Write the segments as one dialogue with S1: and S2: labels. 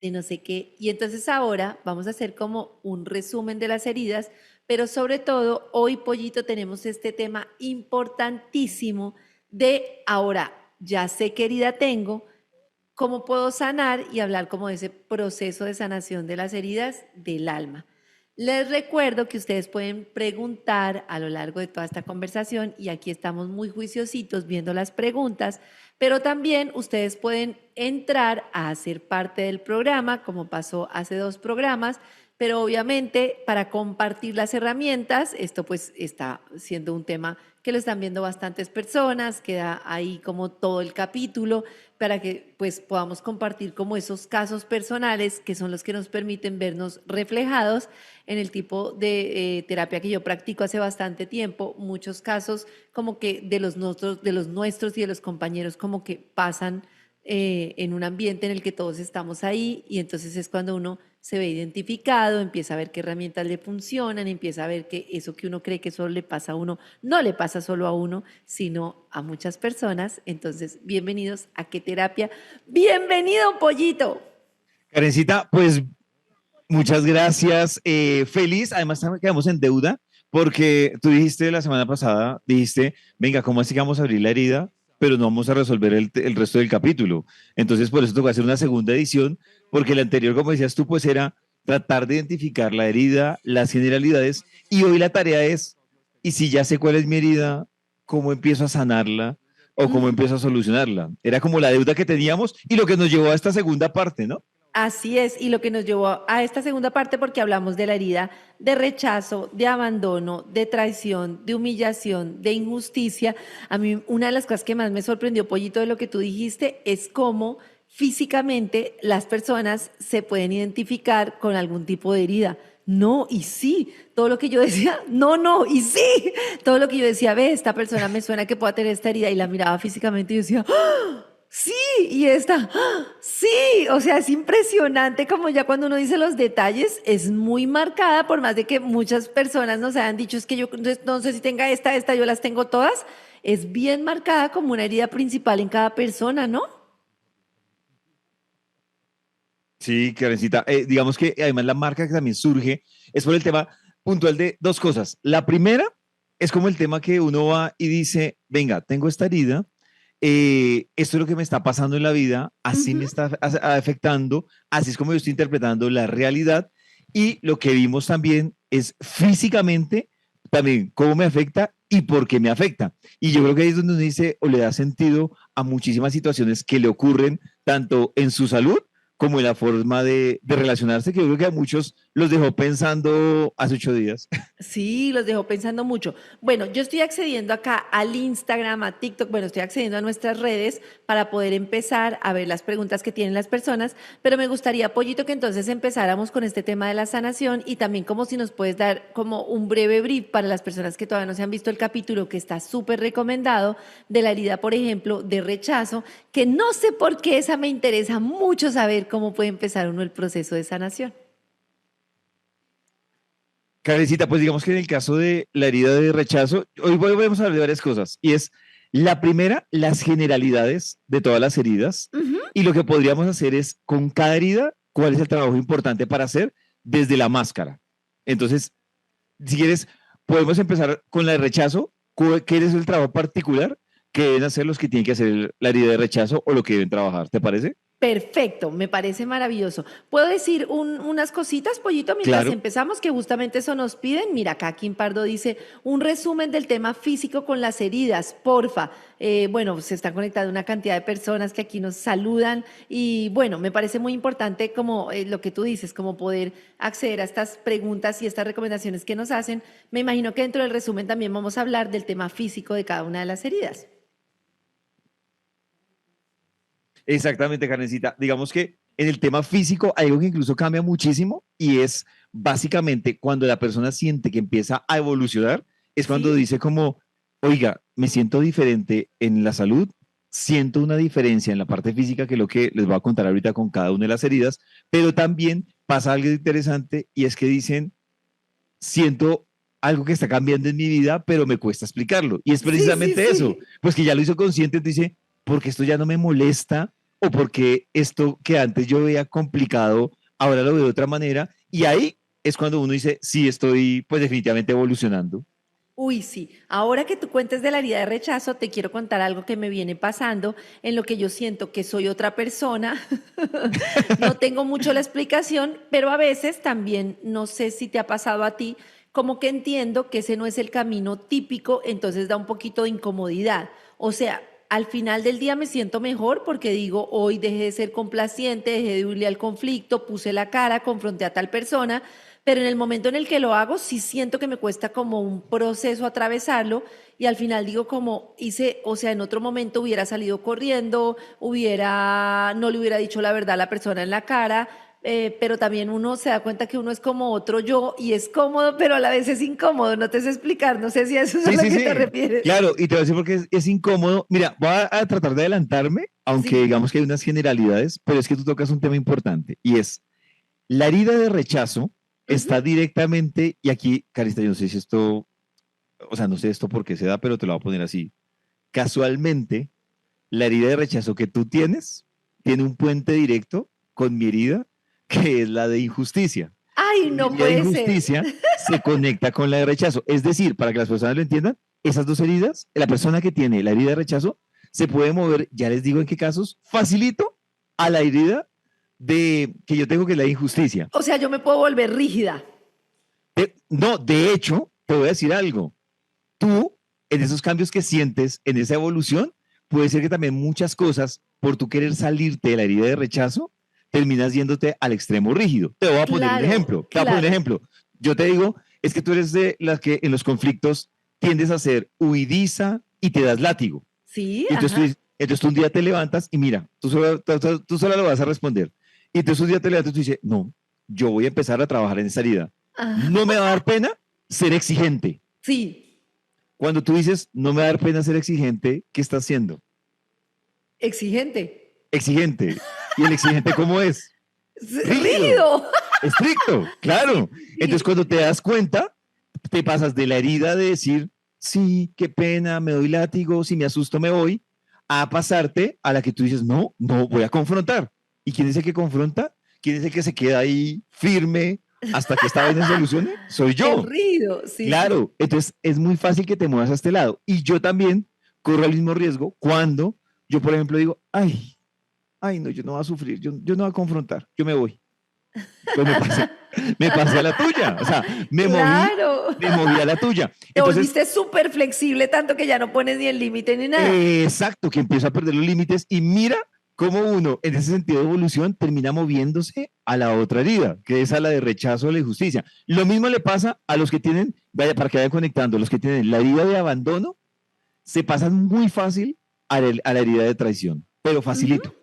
S1: de no sé qué. Y entonces ahora vamos a hacer como un resumen de las heridas, pero sobre todo hoy, Pollito, tenemos este tema importantísimo de ahora, ya sé qué herida tengo, cómo puedo sanar y hablar como de ese proceso de sanación de las heridas del alma. Les recuerdo que ustedes pueden preguntar a lo largo de toda esta conversación y aquí estamos muy juiciositos viendo las preguntas, pero también ustedes pueden entrar a hacer parte del programa, como pasó hace 2 programas, pero obviamente para compartir las herramientas, esto pues está siendo un tema que lo están viendo bastantes personas, queda ahí como todo el capítulo para que pues podamos compartir como esos casos personales que son los que nos permiten vernos reflejados en el tipo de terapia que yo practico hace bastante tiempo. Muchos casos como que de los nuestros y de los compañeros como que pasan en un ambiente en el que todos estamos ahí y entonces es cuando uno se ve identificado, empieza a ver qué herramientas le funcionan, empieza a ver que eso que uno cree que solo le pasa a uno, no le pasa solo a uno, sino a muchas personas. Entonces, bienvenidos a ¿Qué terapia? Bienvenido, Pollito.
S2: Karencita, pues muchas gracias. Feliz, además quedamos en deuda porque tú dijiste la semana pasada, dijiste, venga, ¿cómo así que vamos a abrir la herida? Pero no vamos a resolver el resto del capítulo. Entonces, por eso tengo que hacer una segunda edición, porque la anterior, como decías tú, pues era tratar de identificar la herida, las generalidades, y hoy la tarea es, y si ya sé cuál es mi herida, ¿cómo empiezo a sanarla o cómo
S1: Mm.
S2: empiezo a solucionarla? Era como la deuda que teníamos y lo que nos llevó a esta segunda parte, ¿no?
S1: Así es, y lo que nos llevó a esta segunda parte porque hablamos de la herida de rechazo, de abandono, de traición, de humillación, de injusticia. A mí una de las cosas que más me sorprendió, Pollito, de lo que tú dijiste, es cómo físicamente las personas se pueden identificar con algún tipo de herida. No, y sí, todo lo que yo decía, no, no, y sí, todo lo que yo decía, ve, esta persona me suena que pueda tener esta herida y la miraba físicamente y yo decía, sí, y esta, ¡ah! Sí, o sea, es impresionante como ya cuando uno dice los detalles, es muy marcada, por más de que muchas personas nos hayan dicho, es que yo no sé si tenga esta, yo las tengo todas, es bien marcada como una herida principal en cada persona, ¿no?
S2: Sí, Karencita. Digamos que además la marca que también surge es por el tema puntual de dos cosas. La primera es como el tema que uno va y dice, venga, tengo esta herida, esto es lo que me está pasando en la vida, así me
S1: Ujú.
S2: está afectando, así es como yo estoy interpretando la realidad y lo que vimos también es físicamente también cómo me afecta y por qué me afecta. Y yo creo que ahí es donde uno dice o le da sentido a muchísimas situaciones que le ocurren tanto en su salud como en la forma de relacionarse, que yo creo que a muchos los dejó pensando hace 8 días.
S1: Sí, los dejo pensando mucho. Bueno, yo estoy accediendo acá al Instagram, a TikTok, bueno, estoy accediendo a nuestras redes para poder empezar a ver las preguntas que tienen las personas, pero me gustaría, Pollito, que entonces empezáramos con este tema de la sanación y también como si nos puedes dar como un breve brief para las personas que todavía no se han visto el capítulo que está súper recomendado de la herida, por ejemplo, de rechazo, que no sé por qué esa me interesa mucho saber cómo puede empezar uno el proceso de sanación.
S2: Karencita, pues digamos que en el caso de la herida de rechazo, hoy vamos a hablar de varias cosas, y es la primera, las generalidades de todas las heridas,
S1: Ujú.
S2: y lo que podríamos hacer es con cada herida, cuál es el trabajo importante para hacer desde la máscara. Entonces, si quieres, podemos empezar con la de rechazo, ¿qué es el trabajo particular que deben hacer los que tienen que hacer la herida de rechazo o lo que deben trabajar? ¿Te parece?
S1: Perfecto, me parece maravilloso. ¿Puedo decir unas cositas, Pollito, mientras
S2: Claro.
S1: empezamos? Que justamente eso nos piden. Mira, acá Kim Pardo dice un resumen del tema físico con las heridas, porfa. Bueno, se está conectando una cantidad de personas que aquí nos saludan y bueno, me parece muy importante como lo que tú dices, como poder acceder a estas preguntas y estas recomendaciones que nos hacen. Me imagino que dentro del resumen también vamos a hablar del tema físico de cada una de las heridas.
S2: Exactamente, Carnecita. Digamos que en el tema físico hay algo que incluso cambia muchísimo y es básicamente cuando la persona siente que empieza a evolucionar, es cuando
S1: ¿Sí?
S2: dice como, oiga, me siento diferente en la salud, siento una diferencia en la parte física, que es lo que les voy a contar ahorita con cada una de las heridas, pero también pasa algo interesante y es que dicen, siento algo que está cambiando en mi vida, pero me cuesta explicarlo. Y es
S1: Sí, sí,
S2: precisamente eso,
S1: sí.
S2: pues que ya lo hizo consciente, dice, porque esto ya no me molesta, o porque esto que antes yo veía complicado, ahora lo veo de otra manera. Y ahí es cuando uno dice, sí, estoy pues definitivamente evolucionando.
S1: Uy, sí. Ahora que tú cuentes de la herida de rechazo, te quiero contar algo que me viene pasando en lo que yo siento que soy otra persona. No tengo mucho la explicación, pero a veces también, no sé si te ha pasado a ti, como que entiendo que ese no es el camino típico, entonces da un poquito de incomodidad. O sea, al final del día me siento mejor porque digo, hoy dejé de ser complaciente, dejé de huirle al conflicto, puse la cara, confronté a tal persona, pero en el momento en el que lo hago, sí siento que me cuesta como un proceso atravesarlo y al final digo como hice, o sea, en otro momento hubiera salido corriendo, no le hubiera dicho la verdad a la persona en la cara, pero también uno se da cuenta que uno es como otro yo y es cómodo, pero a la vez es incómodo, no te sé explicar, no sé si a eso es a
S2: Sí,
S1: lo
S2: sí,
S1: que te
S2: sí.
S1: refieres.
S2: Claro, y te voy a decir porque es incómodo. Mira, voy a tratar de adelantarme, aunque
S1: Sí.
S2: digamos que hay unas generalidades, pero es que tú tocas un tema importante y es la herida de rechazo
S1: Ujú.
S2: está directamente, y aquí, Carista, yo no sé si esto, o sea, no sé esto por qué se da, pero te lo voy a poner así. Casualmente, la herida de rechazo que tú tienes tiene un puente directo con mi herida, que es la de injusticia.
S1: Ay,
S2: Y mi
S1: no
S2: herida de
S1: puede ser.
S2: injusticia se conecta con la de rechazo. Es decir, para que las personas lo entiendan, esas dos heridas, la persona que tiene la herida de rechazo se puede mover, ya les digo en qué casos, facilito a la herida de que yo tengo que es la de injusticia.
S1: O sea, yo me puedo volver rígida.
S2: No, de hecho, te voy a decir algo. Tú, en esos cambios que sientes, en esa evolución, puede ser que también muchas cosas, por tú querer salirte de la herida de rechazo, terminas yéndote al extremo rígido. Te voy a poner un
S1: Claro,
S2: ejemplo. Te voy a poner un
S1: claro.
S2: ejemplo. Yo te digo, es que tú eres de las que en los conflictos tiendes a ser huidiza y te das látigo.
S1: Sí,
S2: Y entonces
S1: ajá.
S2: tú un día te levantas y mira, tú sola lo vas a responder. Y entonces un día te levantas y tú dices, no, yo voy a empezar a trabajar en esa herida.
S1: Ah,
S2: No me va a dar pena ser exigente.
S1: sí,
S2: Cuando tú dices, no me va a dar pena ser exigente, ¿qué estás haciendo?
S1: exigente.
S2: Exigente. ¿Y el exigente cómo es? Rígido,
S1: Rígido.
S2: estricto,
S1: Sí,
S2: claro.
S1: sí,
S2: Entonces,
S1: sí.
S2: cuando te das cuenta, te pasas de la herida de decir, sí, qué pena, me doy látigo, si me asusto me voy, a pasarte a la que tú dices, no, no, voy a confrontar. ¿Y quién es el que confronta? ¿Quién es el que se queda ahí firme hasta que esta vaina se solucione? Soy
S1: El
S2: yo.
S1: rígido, sí, sí.
S2: Claro, entonces es muy fácil que te muevas a este lado. Y yo también corro el mismo riesgo cuando yo, por ejemplo, digo, ay, no, yo no voy a sufrir, yo no voy a confrontar, yo me voy. Pues me pasé a la tuya, o sea,
S1: Claro.
S2: me moví a la tuya.
S1: Te
S2: Entonces,
S1: volviste súper flexible, tanto que ya no pones ni el límite ni nada.
S2: exacto, que empiezo a perder los límites y mira cómo uno, en ese sentido de evolución, termina moviéndose a la otra herida, que es a la de rechazo a la injusticia. Lo mismo le pasa a los que tienen, vaya, para que vayan conectando, los que tienen la herida de abandono, se pasan muy fácil a la herida de traición, pero
S1: Ujú.
S2: facilito.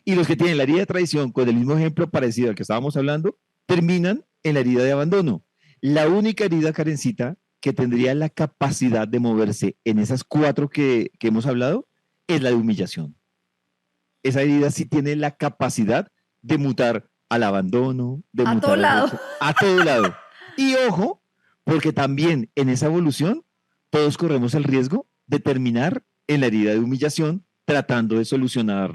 S2: Y los que tienen la herida de traición, con el mismo ejemplo parecido al que estábamos hablando, terminan en la herida de abandono. La única herida, Karencita, que tendría la capacidad de moverse en esas cuatro que hemos hablado, es la de humillación. Esa herida sí tiene la capacidad de mutar al abandono, de
S1: A todo
S2: mutar al
S1: lado.
S2: rechazo, a todo lado. Y ojo, porque también en esa evolución todos corremos el riesgo de terminar en la herida de humillación tratando de solucionar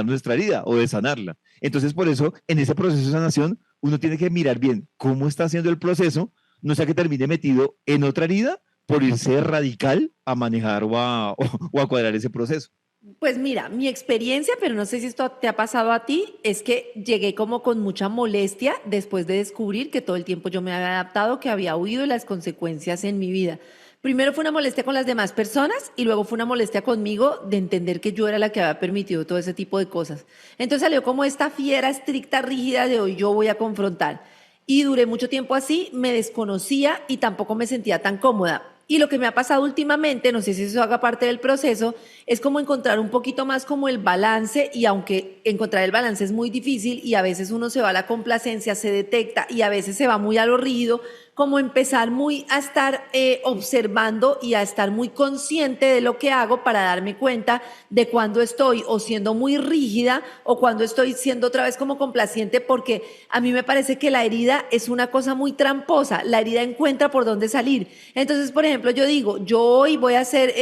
S2: nuestra herida o de sanarla. Entonces, por eso, en ese proceso de sanación, uno tiene que mirar bien cómo está haciendo el proceso, no sea que termine metido en otra herida por irse radical a manejar o a cuadrar ese proceso.
S1: Pues mira, mi experiencia, pero no sé si esto te ha pasado a ti, es que llegué como con mucha molestia después de descubrir que todo el tiempo yo me había adaptado, que había huido de las consecuencias en mi vida. Primero fue una molestia con las demás personas y luego fue una molestia conmigo de entender que yo era la que había permitido todo ese tipo de cosas. Entonces salió como esta fiera estricta, rígida de hoy yo voy a confrontar. Y duré mucho tiempo así, me desconocía y tampoco me sentía tan cómoda. Y lo que me ha pasado últimamente, no sé si eso haga parte del proceso, es como encontrar un poquito más como el balance y aunque encontrar el balance es muy difícil y a veces uno se va a la complacencia, se detecta y a veces se va muy a lo rígido, como empezar muy a estar observando y a estar muy consciente de lo que hago para darme cuenta de cuando estoy o siendo muy rígida o cuando estoy siendo otra vez como complaciente, porque a mí me parece que la herida es una cosa muy tramposa, la herida encuentra por dónde salir. Entonces, por ejemplo, yo digo, yo hoy voy a ser,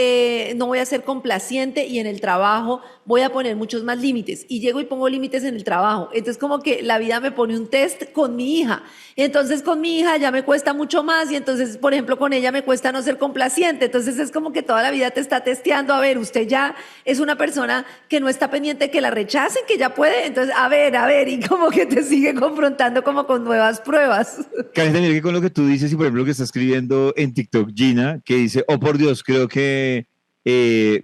S1: no voy a ser complaciente y en el trabajo voy a poner muchos más límites y llego y pongo límites en el trabajo. Entonces, como que la vida me pone un test con mi hija. Entonces, con mi hija ya me cuesta mucho más y entonces, por ejemplo, con ella me cuesta no ser complaciente. Entonces, es como que toda la vida te está testeando. A ver, usted ya es una persona que no está pendiente que la rechacen, que ya puede. Entonces, a ver, y como que te sigue confrontando como con nuevas pruebas.
S2: Karen, mira que con lo que tú dices y por ejemplo lo que está escribiendo en TikTok Gina, que dice, oh por Dios, creo que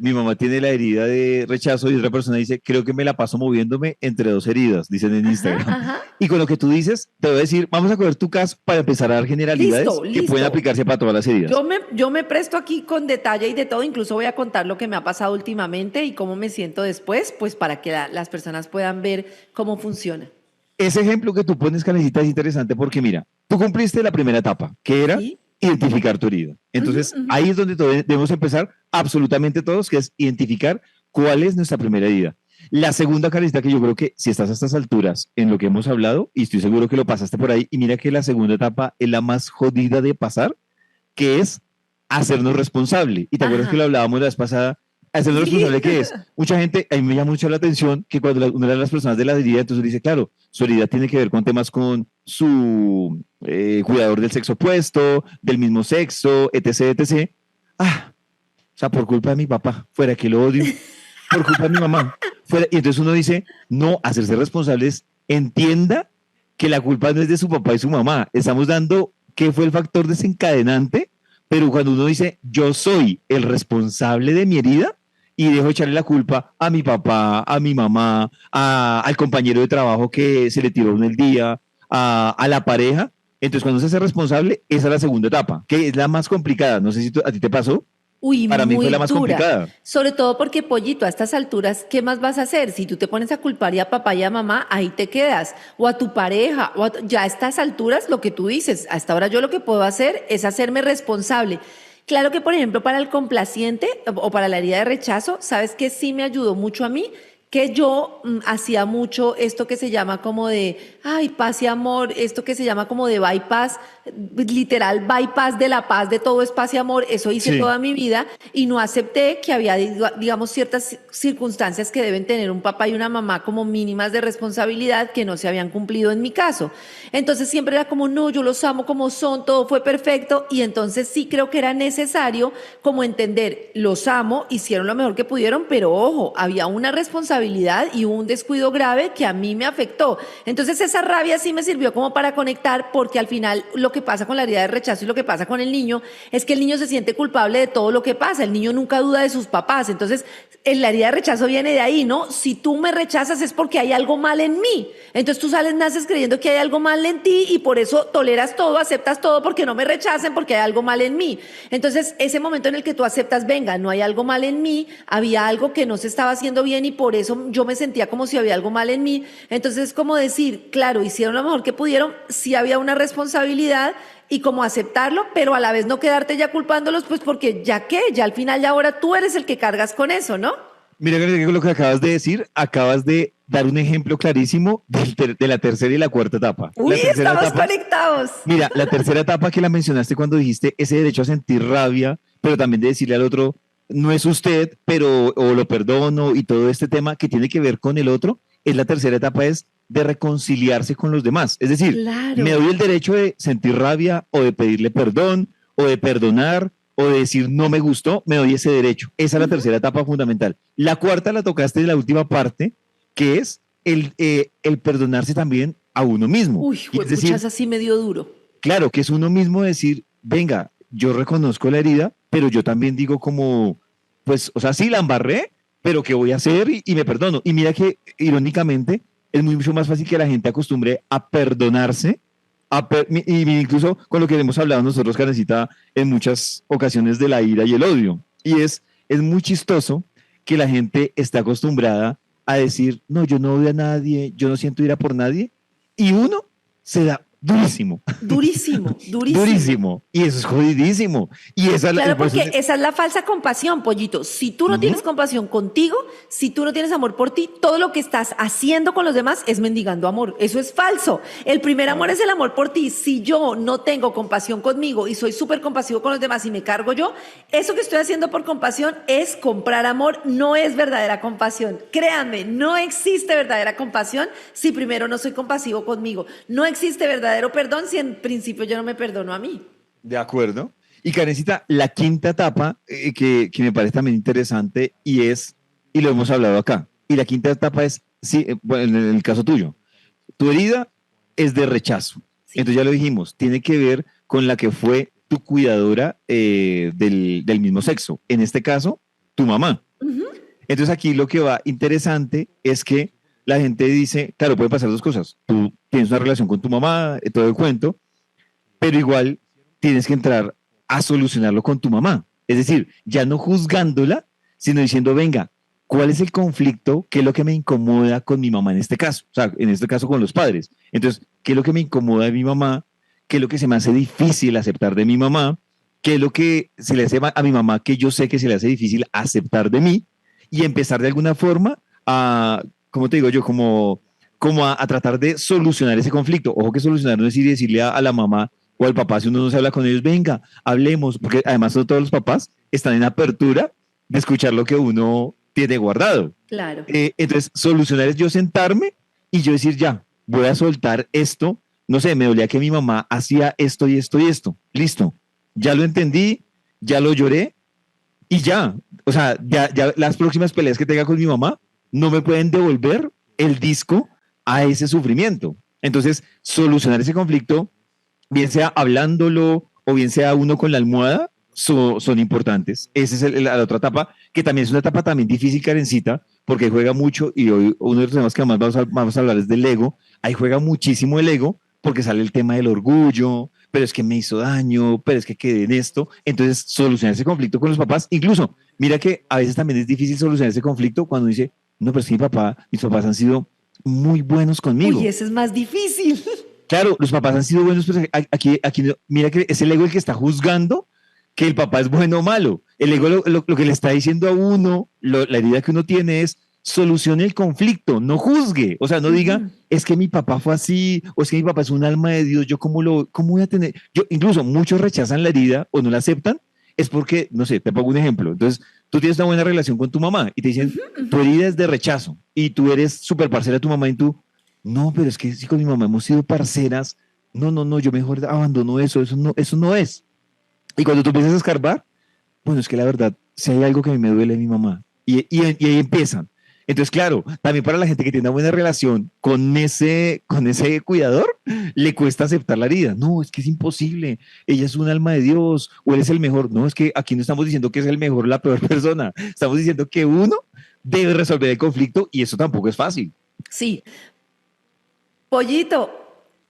S2: mi mamá tiene la herida de rechazo y otra persona dice, creo que me la paso moviéndome entre dos heridas, dicen en
S1: Ajá,
S2: Instagram.
S1: ajá.
S2: Y con lo que tú dices, te voy a decir, vamos a coger tu caso para empezar a dar generalidades
S1: Listo,
S2: que pueden
S1: listo.
S2: aplicarse para todas las heridas.
S1: Yo me presto aquí con detalle y de todo, incluso voy a contar lo que me ha pasado últimamente y cómo me siento después, pues para que las personas puedan ver cómo funciona.
S2: Ese ejemplo que tú pones, Karencita, es interesante porque mira, tú cumpliste la primera etapa, que era
S1: ¿Sí?
S2: identificar tu herida.
S1: Ujú,
S2: Entonces,
S1: ujú.
S2: ahí es donde debemos empezar absolutamente todos, que es identificar cuál es nuestra primera herida. La segunda, Karencita, que yo creo que si estás a estas alturas en lo que hemos hablado, y estoy seguro que lo pasaste por ahí, y mira que la segunda etapa es la más jodida de pasar, que es hacernos responsable. Y te acuerdas que lo
S1: Ajá.
S2: hablábamos la vez pasada, hacernos
S1: Sí.
S2: responsable, ¿qué es? Mucha gente, a mí me llama mucho la atención que cuando una de las personas de la herida, entonces dice, claro, su herida tiene que ver con temas con su cuidador del sexo opuesto, del mismo sexo, etc., etc. Ah, o sea, por culpa de mi papá, fuera que lo odio, por culpa de mi mamá, fuera. Y entonces uno dice, no, hacerse responsables, entienda que la culpa no es de su papá y su mamá. Estamos dando qué fue el factor desencadenante, pero cuando uno dice, yo soy el responsable de mi herida y dejo echarle la culpa a mi papá, a mi mamá, al compañero de trabajo que se le tiró en el día, a la pareja, entonces cuando se hace responsable, esa es la segunda etapa, que es la más complicada. No sé si a ti te pasó,
S1: Uy,
S2: para mí fue
S1: muy
S2: la más
S1: dura.
S2: complicada.
S1: Sobre todo porque, pollito, a estas alturas, ¿qué más vas a hacer? Si tú te pones a culpar y a papá y a mamá, ahí te quedas. O a tu pareja, ya a estas alturas, lo que tú dices, hasta ahora yo lo que puedo hacer es hacerme responsable. Claro que, por ejemplo, para el complaciente o para la herida de rechazo, ¿sabes qué sí me ayudó mucho a mí? Que yo hacía mucho esto que se llama como de, ay, paz y amor, esto que se llama como de bypass, literal bypass de la paz, de todo es paz y amor, eso hice
S2: Sí.
S1: toda mi vida y no acepté que había, digamos, ciertas circunstancias que deben tener un papá y una mamá como mínimas de responsabilidad que no se habían cumplido en mi caso. Entonces siempre era como, no, yo los amo como son, todo fue perfecto y entonces sí creo que era necesario como entender, los amo, hicieron lo mejor que pudieron, pero ojo, había una responsabilidad y un descuido grave que a mí me afectó. Entonces esa rabia sí me sirvió como para conectar porque al final lo que pasa con la herida de rechazo y lo que pasa con el niño es que el niño se siente culpable de todo lo que pasa, el niño nunca duda de sus papás, entonces en la herida de rechazo viene de ahí, ¿no? Si tú me rechazas es porque hay algo mal en mí, entonces tú sales, naces creyendo que hay algo mal en ti y por eso toleras todo, aceptas todo porque no me rechacen porque hay algo mal en mí. Entonces ese momento en el que tú aceptas, venga, no hay algo mal en mí, había algo que no se estaba haciendo bien y por eso yo me sentía como si había algo mal en mí, entonces es como decir, claro, hicieron lo mejor que pudieron, sí había una responsabilidad y como aceptarlo, pero a la vez no quedarte ya culpándolos, pues porque ya qué, ya al final ya ahora tú eres el que cargas con eso, ¿no?
S2: Mira que lo que acabas de decir, acabas de dar un ejemplo clarísimo de la tercera y la cuarta etapa.
S1: Uy,
S2: La tercera
S1: estamos
S2: etapa,
S1: conectados.
S2: mira, la tercera etapa que la mencionaste cuando dijiste ese derecho a sentir rabia, pero también de decirle al otro, no es usted, pero o lo perdono y todo este tema que tiene que ver con el otro, es la tercera etapa, es de reconciliarse con los demás. Es decir, me
S1: Claro.
S2: doy el derecho de sentir rabia o de pedirle perdón o de perdonar o de decir no me gustó, me doy ese derecho. Esa es la tercera etapa fundamental. La cuarta la tocaste en la última parte, que es el perdonarse también a uno mismo.
S1: Uy,
S2: Y es
S1: puchas
S2: decir,
S1: así medio duro.
S2: claro, que es uno mismo decir, venga, yo reconozco la herida, pero yo también digo como, pues, o sea, sí la embarré, pero ¿qué voy a hacer? Y me perdono. Y mira que, irónicamente, es mucho más fácil que la gente acostumbre a perdonarse, y incluso con lo que hemos hablado nosotros, Karencita, en muchas ocasiones de la ira y el odio. Y es muy chistoso que la gente está acostumbrada a decir, no, yo no odio a nadie, yo no siento ira por nadie, y uno se da durísimo,
S1: Durísimo, durísimo.
S2: durísimo. Y eso es jodidísimo. Y esa,
S1: Claro,
S2: por eso
S1: porque esa es la falsa compasión, pollito. Si tú no tienes
S2: ujú.
S1: compasión contigo, si tú no tienes amor por ti, todo lo que estás haciendo con los demás es mendigando amor. Eso es falso. El primer amor
S2: Claro.
S1: es el amor por ti. Si yo no tengo compasión conmigo y soy súper compasivo con los demás y me cargo yo, eso que estoy haciendo por compasión es comprar amor, no es verdadera compasión. Créanme, no existe verdadera compasión si primero no soy compasivo conmigo. No existe verdadero perdón si en principio yo no me perdono a mí.
S2: De acuerdo. Y Karencita, la quinta etapa que me parece también interesante y es, y lo hemos hablado acá, y la quinta etapa es, sí, bueno, en el caso tuyo, tu herida es de rechazo.
S1: Sí.
S2: Entonces ya lo dijimos, tiene que ver con la que fue tu cuidadora del mismo sexo. En este caso, tu mamá.
S1: Ujú.
S2: Entonces aquí lo que va interesante es que la gente dice, claro, pueden pasar dos cosas. Tú tienes una relación con tu mamá, todo el cuento, pero igual tienes que entrar a solucionarlo con tu mamá. Es decir, ya no juzgándola, sino diciendo, venga, ¿cuál es el conflicto? ¿Qué es lo que me incomoda con mi mamá en este caso? O sea, en este caso con los padres. Entonces, ¿qué es lo que me incomoda de mi mamá? ¿Qué es lo que se me hace difícil aceptar de mi mamá? ¿Qué es lo que se le hace a mi mamá que yo sé que se le hace difícil aceptar de mí? Y empezar de alguna forma a, como te digo yo, como a tratar de solucionar ese conflicto. Ojo que solucionar no es ir y decirle a la mamá, o al papá, si uno no se habla con ellos, venga, hablemos, porque además no todos los papás están en apertura de escuchar lo que uno tiene guardado.
S1: Claro.
S2: Entonces, solucionar es yo sentarme y yo decir, ya, voy a soltar esto, no sé, me dolía que mi mamá hacía esto y esto y esto, listo, ya lo entendí, ya lo lloré y ya, o sea, ya las próximas peleas que tenga con mi mamá no me pueden devolver el disco a ese sufrimiento. Entonces, solucionar ese conflicto bien sea hablándolo o bien sea uno con la almohada, son importantes. Esa es la otra etapa, que también es una etapa también difícil, Karencita, porque juega mucho, y hoy uno de los temas que más vamos a hablar es del ego. Ahí juega muchísimo el ego, porque sale el tema del orgullo, pero es que me hizo daño, pero es que quedé en esto. Entonces, solucionar ese conflicto con los papás, incluso, mira que a veces también es difícil solucionar ese conflicto cuando dice, no, pero es que mis papás han sido muy buenos
S1: Uy,
S2: conmigo.
S1: ese es más difícil.
S2: Claro, los papás han sido buenos, pero aquí mira que es el ego el que está juzgando que el papá es bueno o malo. El ego lo que le está diciendo a uno, la herida que uno tiene es solucione el conflicto, no juzgue. O sea, no diga,
S1: Ujú.
S2: es que mi papá fue así, o es que mi papá es un alma de Dios, yo cómo voy a tener, yo incluso muchos rechazan la herida o no la aceptan, es porque, no sé, te pongo un ejemplo. Entonces, tú tienes una buena relación con tu mamá y te dicen,
S1: Ujú,
S2: tu
S1: ujú.
S2: herida es de rechazo y tú eres súper parcera de tu mamá y tú, no, pero es que si con mi mamá hemos sido parceras, no, no, no, yo mejor abandono eso no es. Y cuando tú empiezas a escarbar, bueno, es que la verdad, si hay algo que a mí me duele de mi mamá, y ahí empiezan. Entonces, claro, también para la gente que tiene una buena relación con ese cuidador, le cuesta aceptar la herida. No, es que es imposible. Ella es un alma de Dios, o él es el mejor. No, es que aquí no estamos diciendo que es el mejor o la peor persona. Estamos diciendo que uno debe resolver el conflicto y eso tampoco es fácil.
S1: Sí. Pollito,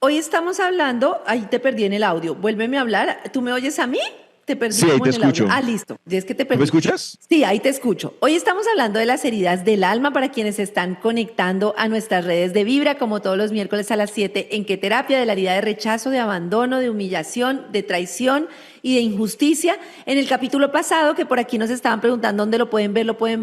S1: hoy estamos hablando, ahí te perdí en el audio. Vuélveme a hablar. ¿Tú me oyes a mí? Te perdí
S2: Sí, ahí
S1: como
S2: te
S1: en el audio.
S2: escucho.
S1: Ah, listo. Ya es que te
S2: ¿Tú me
S1: perdí.
S2: escuchas?
S1: Sí, ahí te escucho. Hoy estamos hablando de las heridas del alma para quienes se están conectando a nuestras redes de Vibra, como todos los miércoles a las 7, en qué terapia de la herida de rechazo, de abandono, de humillación, de traición y de injusticia. En el capítulo pasado, que por aquí nos estaban preguntando dónde lo pueden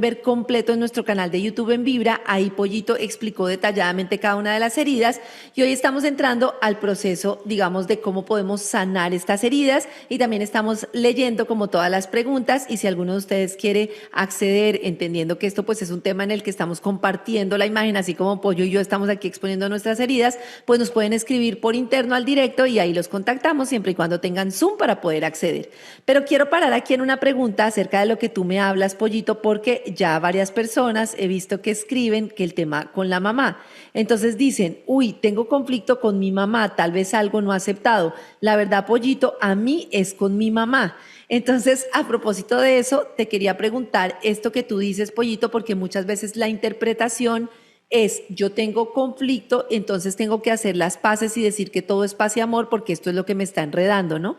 S1: ver completo en nuestro canal de YouTube en Vibra. Ahí Pollito explicó detalladamente cada una de las heridas y hoy estamos entrando al proceso, digamos, de cómo podemos sanar estas heridas y también estamos leyendo como todas las preguntas y si alguno de ustedes quiere acceder, entendiendo que esto pues es un tema en el que estamos compartiendo la imagen, así como Pollo y yo estamos aquí exponiendo nuestras heridas, pues nos pueden escribir por interno al directo y ahí los contactamos siempre y cuando tengan Zoom para poder acceder. Pero quiero parar aquí en una pregunta acerca de lo que tú me hablas, Pollito, porque ya varias personas he visto que escriben que el tema con la mamá. Entonces dicen, uy, tengo conflicto con mi mamá, tal vez algo no aceptado. La verdad, Pollito, a mí es con mi mamá. Entonces, a propósito de eso, te quería preguntar esto que tú dices, Pollito, porque muchas veces la interpretación es yo tengo conflicto, entonces tengo que hacer las paces y decir que todo es paz y amor porque esto es lo que me está enredando, ¿no?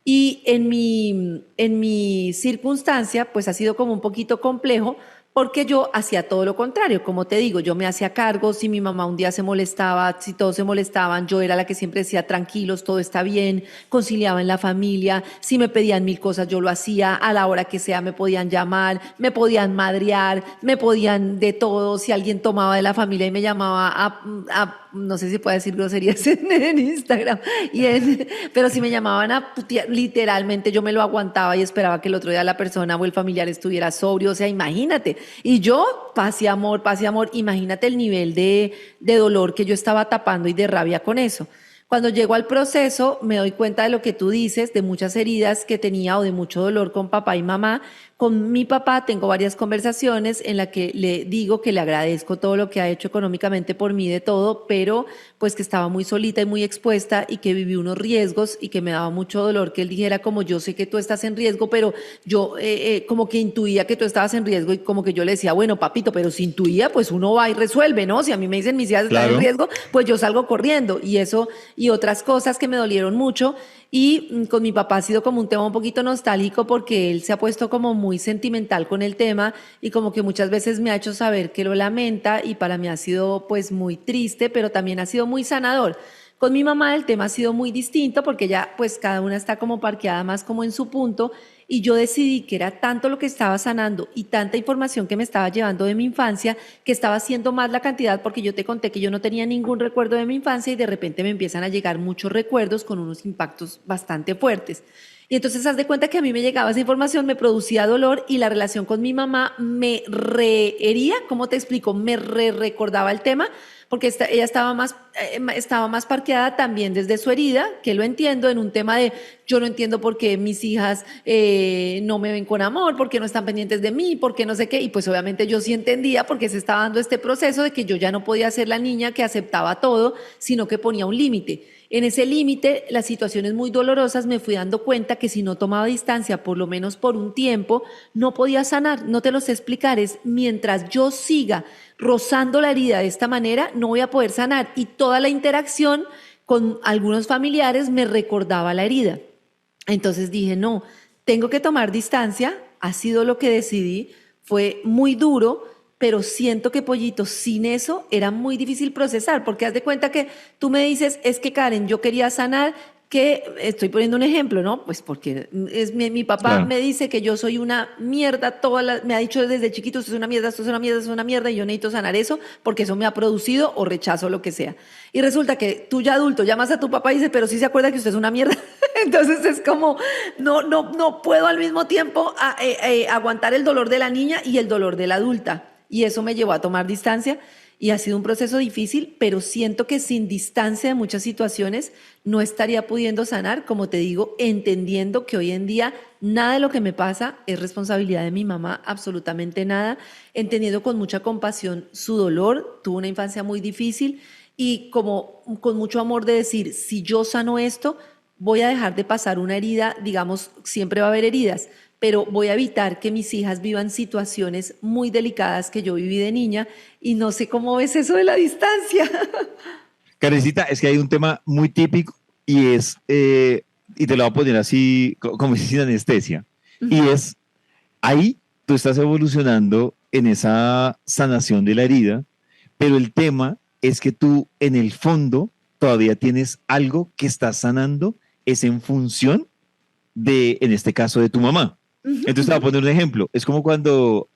S1: Y en mi circunstancia, pues ha sido como un poquito complejo porque yo hacía todo lo contrario, como te digo, yo me hacía cargo, si mi mamá un día se molestaba, si todos se molestaban, yo era la que siempre decía, tranquilos, todo está bien, conciliaba en la familia, si me pedían mil cosas, yo lo hacía, a la hora que sea me podían llamar, me podían madrear, me podían de todo, si alguien tomaba de la familia y me llamaba no sé si puedo decir groserías en Instagram, pero si me llamaban a putear, literalmente yo me lo aguantaba y esperaba que el otro día la persona o el familiar estuviera sobrio, o sea, imagínate. Y yo, paz y amor, imagínate el nivel de dolor que yo estaba tapando y de rabia con eso. Cuando llego al proceso, me doy cuenta de lo que tú dices, de muchas heridas que tenía o de mucho dolor con papá y mamá. Con mi papá tengo varias conversaciones en las que le digo que le agradezco todo lo que ha hecho económicamente por mí de todo, pero pues que estaba muy solita y muy expuesta y que viví unos riesgos y que me daba mucho dolor que él dijera como yo sé que tú estás en riesgo, pero yo como que intuía que tú estabas en riesgo y como que yo le decía, bueno, papito, pero si intuía, pues uno va y resuelve, ¿no? Si a mí me dicen mis hijas están en
S2: Claro.
S1: riesgo, pues yo salgo corriendo y eso y otras cosas que me dolieron mucho. Y con mi papá ha sido como un tema un poquito nostálgico porque él se ha puesto como muy sentimental con el tema y como que muchas veces me ha hecho saber que lo lamenta y para mí ha sido pues muy triste, pero también ha sido muy sanador. Con mi mamá el tema ha sido muy distinto porque ya pues cada una está como parqueada más como en su punto y yo decidí que era tanto lo que estaba sanando y tanta información que me estaba llevando de mi infancia que estaba haciendo más la cantidad porque yo te conté que yo no tenía ningún recuerdo de mi infancia y de repente me empiezan a llegar muchos recuerdos con unos impactos bastante fuertes. Y entonces haz de cuenta que a mí me llegaba esa información, me producía dolor y la relación con mi mamá me rehería, ¿cómo te explico? Me recordaba el tema porque ella estaba más parqueada también desde su herida, que lo entiendo, en un tema de yo no entiendo por qué mis hijas no me ven con amor, por qué no están pendientes de mí, por qué no sé qué, y pues obviamente yo sí entendía porque se estaba dando este proceso de que yo ya no podía ser la niña que aceptaba todo, sino que ponía un límite. En ese límite, las situaciones muy dolorosas me fui dando cuenta que si no tomaba distancia, por lo menos por un tiempo, no podía sanar. No te lo sé explicar, es mientras yo siga rozando la herida de esta manera, no voy a poder sanar. Y toda la interacción con algunos familiares me recordaba la herida. Entonces dije, no, tengo que tomar distancia, ha sido lo que decidí, fue muy duro, pero siento que Pollito, sin eso era muy difícil procesar, porque haz de cuenta que tú me dices, es que Karen, yo quería sanar, que estoy poniendo un ejemplo, ¿no? Pues porque mi papá
S2: Claro.
S1: me dice que yo soy una mierda, me ha dicho desde chiquito, esto es una mierda, esto es una mierda, esto es una mierda, y yo necesito sanar eso porque eso me ha producido o rechazo lo que sea. Y resulta que tú ya adulto llamas a tu papá y dices, pero sí se acuerda que usted es una mierda. Entonces es como, no puedo al mismo tiempo aguantar el dolor de la niña y el dolor de la adulta. Y eso me llevó a tomar distancia y ha sido un proceso difícil, pero siento que sin distancia de muchas situaciones no estaría pudiendo sanar, como te digo, entendiendo que hoy en día nada de lo que me pasa es responsabilidad de mi mamá, absolutamente nada, entendiendo con mucha compasión su dolor, tuvo una infancia muy difícil y como con mucho amor de decir, si yo sano esto, voy a dejar de pasar una herida, digamos, siempre va a haber heridas, pero voy a evitar que mis hijas vivan situaciones muy delicadas que yo viví de niña y no sé cómo ves eso de la distancia.
S2: Karencita, es que hay un tema muy típico y es, y te lo voy a poner así, como si sin anestesia, y es, ahí tú estás evolucionando en esa sanación de la herida, pero el tema es que tú en el fondo todavía tienes algo que estás sanando, es en función de, en este caso, de tu mamá. Entonces te voy a poner un ejemplo. Es como cuando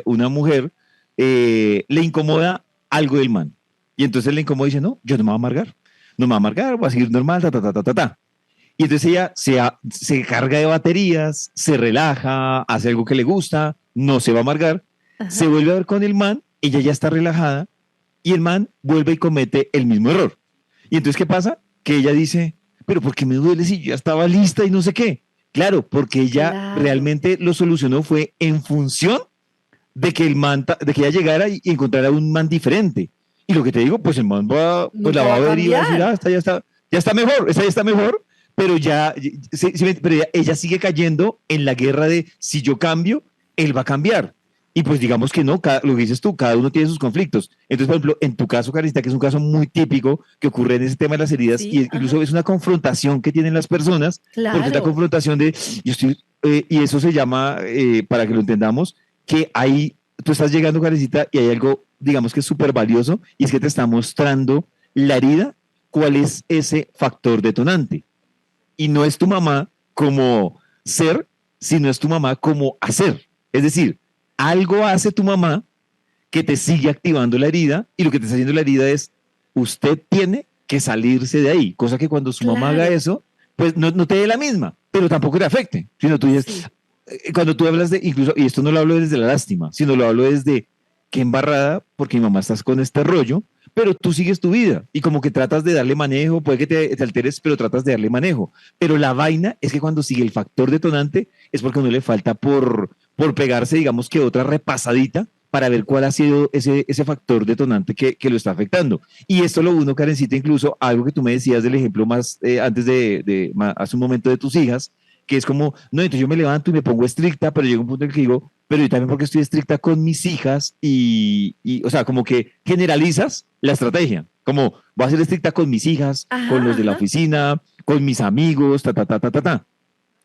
S2: una mujer le incomoda algo del man. Y entonces le incomoda y dice, no, yo no me voy a amargar. No me voy a amargar, voy a seguir normal, ta, ta, ta, ta, ta, ta. Y entonces ella se carga de baterías, se relaja, hace algo que le gusta, no se va a amargar, se
S1: Ajá,
S2: vuelve a ver con el man, ella ya está relajada y el man vuelve y comete el mismo error. Y entonces, ¿qué pasa? Que ella dice, pero ¿por qué me duele si yo ya estaba lista y no sé qué? Claro, porque ella
S1: claro,
S2: realmente lo solucionó fue en función de que el man, de que ella llegara y encontrara un man diferente. Y lo que te digo, pues el man va, pues la
S1: nunca
S2: va
S1: va
S2: a
S1: a
S2: ver y va a decir,
S1: cambiar.
S2: ah, esta ya está mejor, esta ya está mejor, pero ya, pero ella sigue cayendo en la guerra de si yo cambio, él va a cambiar. Y pues digamos que no, lo que dices tú, cada uno tiene sus conflictos. Entonces, por ejemplo, en tu caso, Carista, que es un caso muy típico que ocurre en ese tema de las heridas, y
S1: Sí, ajá,
S2: incluso es una confrontación que tienen las personas, porque es la
S1: claro.
S2: confrontación de, yo estoy, y eso se llama, para que lo entendamos, que hay tú estás llegando, Karencita, y hay algo, digamos que es súper valioso, y es que te está mostrando la herida, cuál es ese factor detonante. Y no es tu mamá como ser, sino es tu mamá como hacer. Es decir, algo hace tu mamá que te sigue activando la herida y lo que te está haciendo la herida es, usted tiene que salirse de ahí, cosa que cuando su mamá haga
S1: Claro,
S2: eso, pues no te dé la misma, pero tampoco te afecte, sino tú dices,
S1: sí.
S2: cuando tú hablas de, incluso, y esto no lo hablo desde la lástima, sino lo hablo desde qué embarrada, porque mi mamá estás con este rollo, pero tú sigues tu vida y como que tratas de darle manejo, puede que te alteres, pero tratas de darle manejo. Pero la vaina es que cuando sigue el factor detonante es porque a uno le falta por pegarse, digamos que otra repasadita para ver cuál ha sido ese factor detonante que lo está afectando. Y esto lo uno, Karencita, incluso algo que tú me decías del ejemplo más antes hace un momento de tus hijas, que es como, no, entonces yo me levanto y me pongo estricta, pero llega un punto en el que digo, pero yo también porque estoy estricta con mis hijas o sea, como que generalizas la estrategia, como voy a ser estricta con mis hijas, con
S1: Ajá,
S2: los de la
S1: ajá.
S2: oficina, con mis amigos, ta, ta, ta, ta, ta, ta.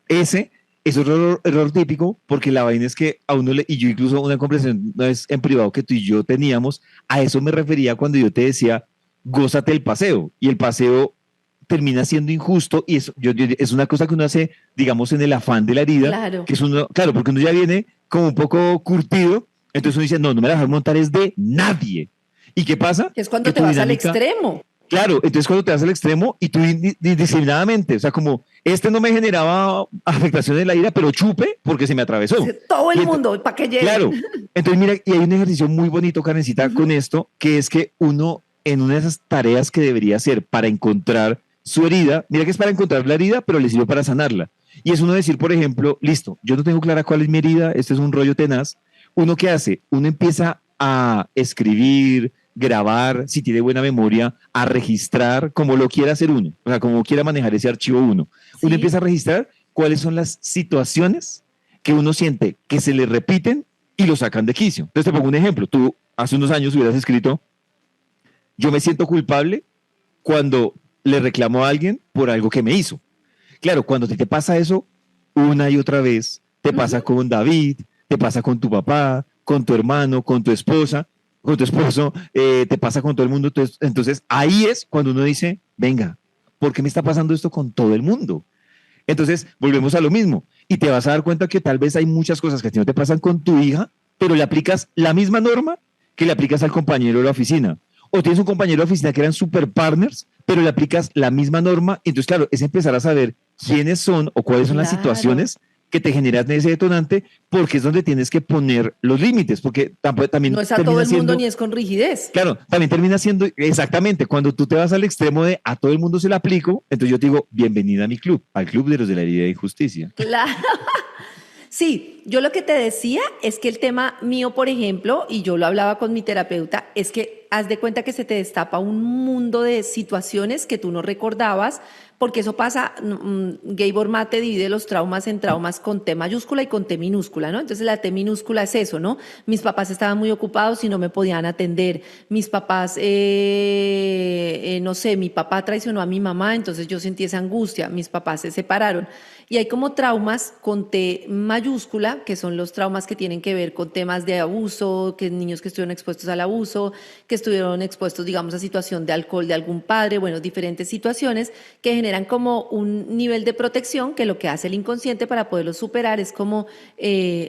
S2: Ese es otro error típico porque la vaina es que a uno le, y yo incluso una conversación una vez en privado que tú y yo teníamos, a eso me refería cuando yo te decía, gózate el paseo, y el paseo termina siendo injusto y es una cosa que uno hace, digamos, en el afán de la herida,
S1: Claro.
S2: que es uno, claro, porque uno ya viene como un poco curtido, entonces uno dice, no me la dejar montar es de nadie. ¿Y qué pasa?
S1: Que es cuando
S2: Que
S1: te
S2: tu
S1: vas al
S2: dinámica,
S1: extremo.
S2: claro, entonces cuando te vas al extremo y tú indiscriminadamente, o sea, como este no me generaba afectación en la ira, pero chupe porque se me atravesó.
S1: Dice, todo
S2: Y
S1: el mundo, para que lleven.
S2: claro, entonces mira, y hay un ejercicio muy bonito, Karencita,
S1: Ujú.
S2: con esto, que es que uno en una de esas tareas que debería hacer para encontrar su herida, mira que es para encontrar la herida, pero le sirve para sanarla. Y es uno decir, por ejemplo, listo, yo no tengo clara cuál es mi herida, este es un rollo tenaz. ¿Uno qué hace? Uno empieza a escribir, grabar, si tiene buena memoria, a registrar, como lo quiera hacer uno, o sea, como quiera manejar ese archivo uno. Uno empieza a
S1: Sí.
S2: registrar cuáles son las situaciones que uno siente que se le repiten y lo sacan de quicio. Entonces te pongo un ejemplo. Tú hace unos años hubieras escrito, yo me siento culpable cuando le reclamo a alguien por algo que me hizo. Claro, cuando te pasa eso una y otra vez, te
S1: Ujú.
S2: pasa con David, te pasa con tu papá, con tu hermano, con tu esposa, con tu esposo, te pasa con todo el mundo. Entonces ahí es cuando uno dice, venga, ¿por qué me está pasando esto con todo el mundo? Entonces, volvemos a lo mismo. Y te vas a dar cuenta que tal vez hay muchas cosas que a ti no te pasan con tu hija, pero le aplicas la misma norma que le aplicas al compañero de la oficina. O tienes un compañero de oficina que eran super partners, pero le aplicas la misma norma. Entonces, claro, es empezar a saber quiénes son o cuáles son las
S1: Claro.
S2: situaciones que te generan ese detonante, porque es donde tienes que poner los límites, porque
S1: No
S2: también
S1: es a todo
S2: termina
S1: el mundo ni
S2: siendo.
S1: es con rigidez.
S2: Claro, también termina siendo exactamente cuando tú te vas al extremo de a todo el mundo se le aplico, entonces yo te digo, bienvenida a mi club, al club de los de la herida de injusticia.
S1: Claro. Sí, yo lo que te decía es que el tema mío, por ejemplo, y yo lo hablaba con mi terapeuta, es que haz de cuenta que se te destapa un mundo de situaciones que tú no recordabas, porque eso pasa, Gabor Mate divide los traumas en traumas con T mayúscula y con T minúscula, ¿no? Entonces la T minúscula es eso, ¿no? Mis papás estaban muy ocupados y no me podían atender. Mis papás, no sé, mi papá traicionó a mi mamá, entonces yo sentí esa angustia. Mis papás se separaron. Y hay como traumas con T mayúscula, que son los traumas que tienen que ver con temas de abuso, que niños que estuvieron expuestos al abuso, que estuvieron expuestos, digamos, a situación de alcohol de algún padre, bueno, diferentes situaciones que generan como un nivel de protección que lo que hace el inconsciente para poderlo superar es como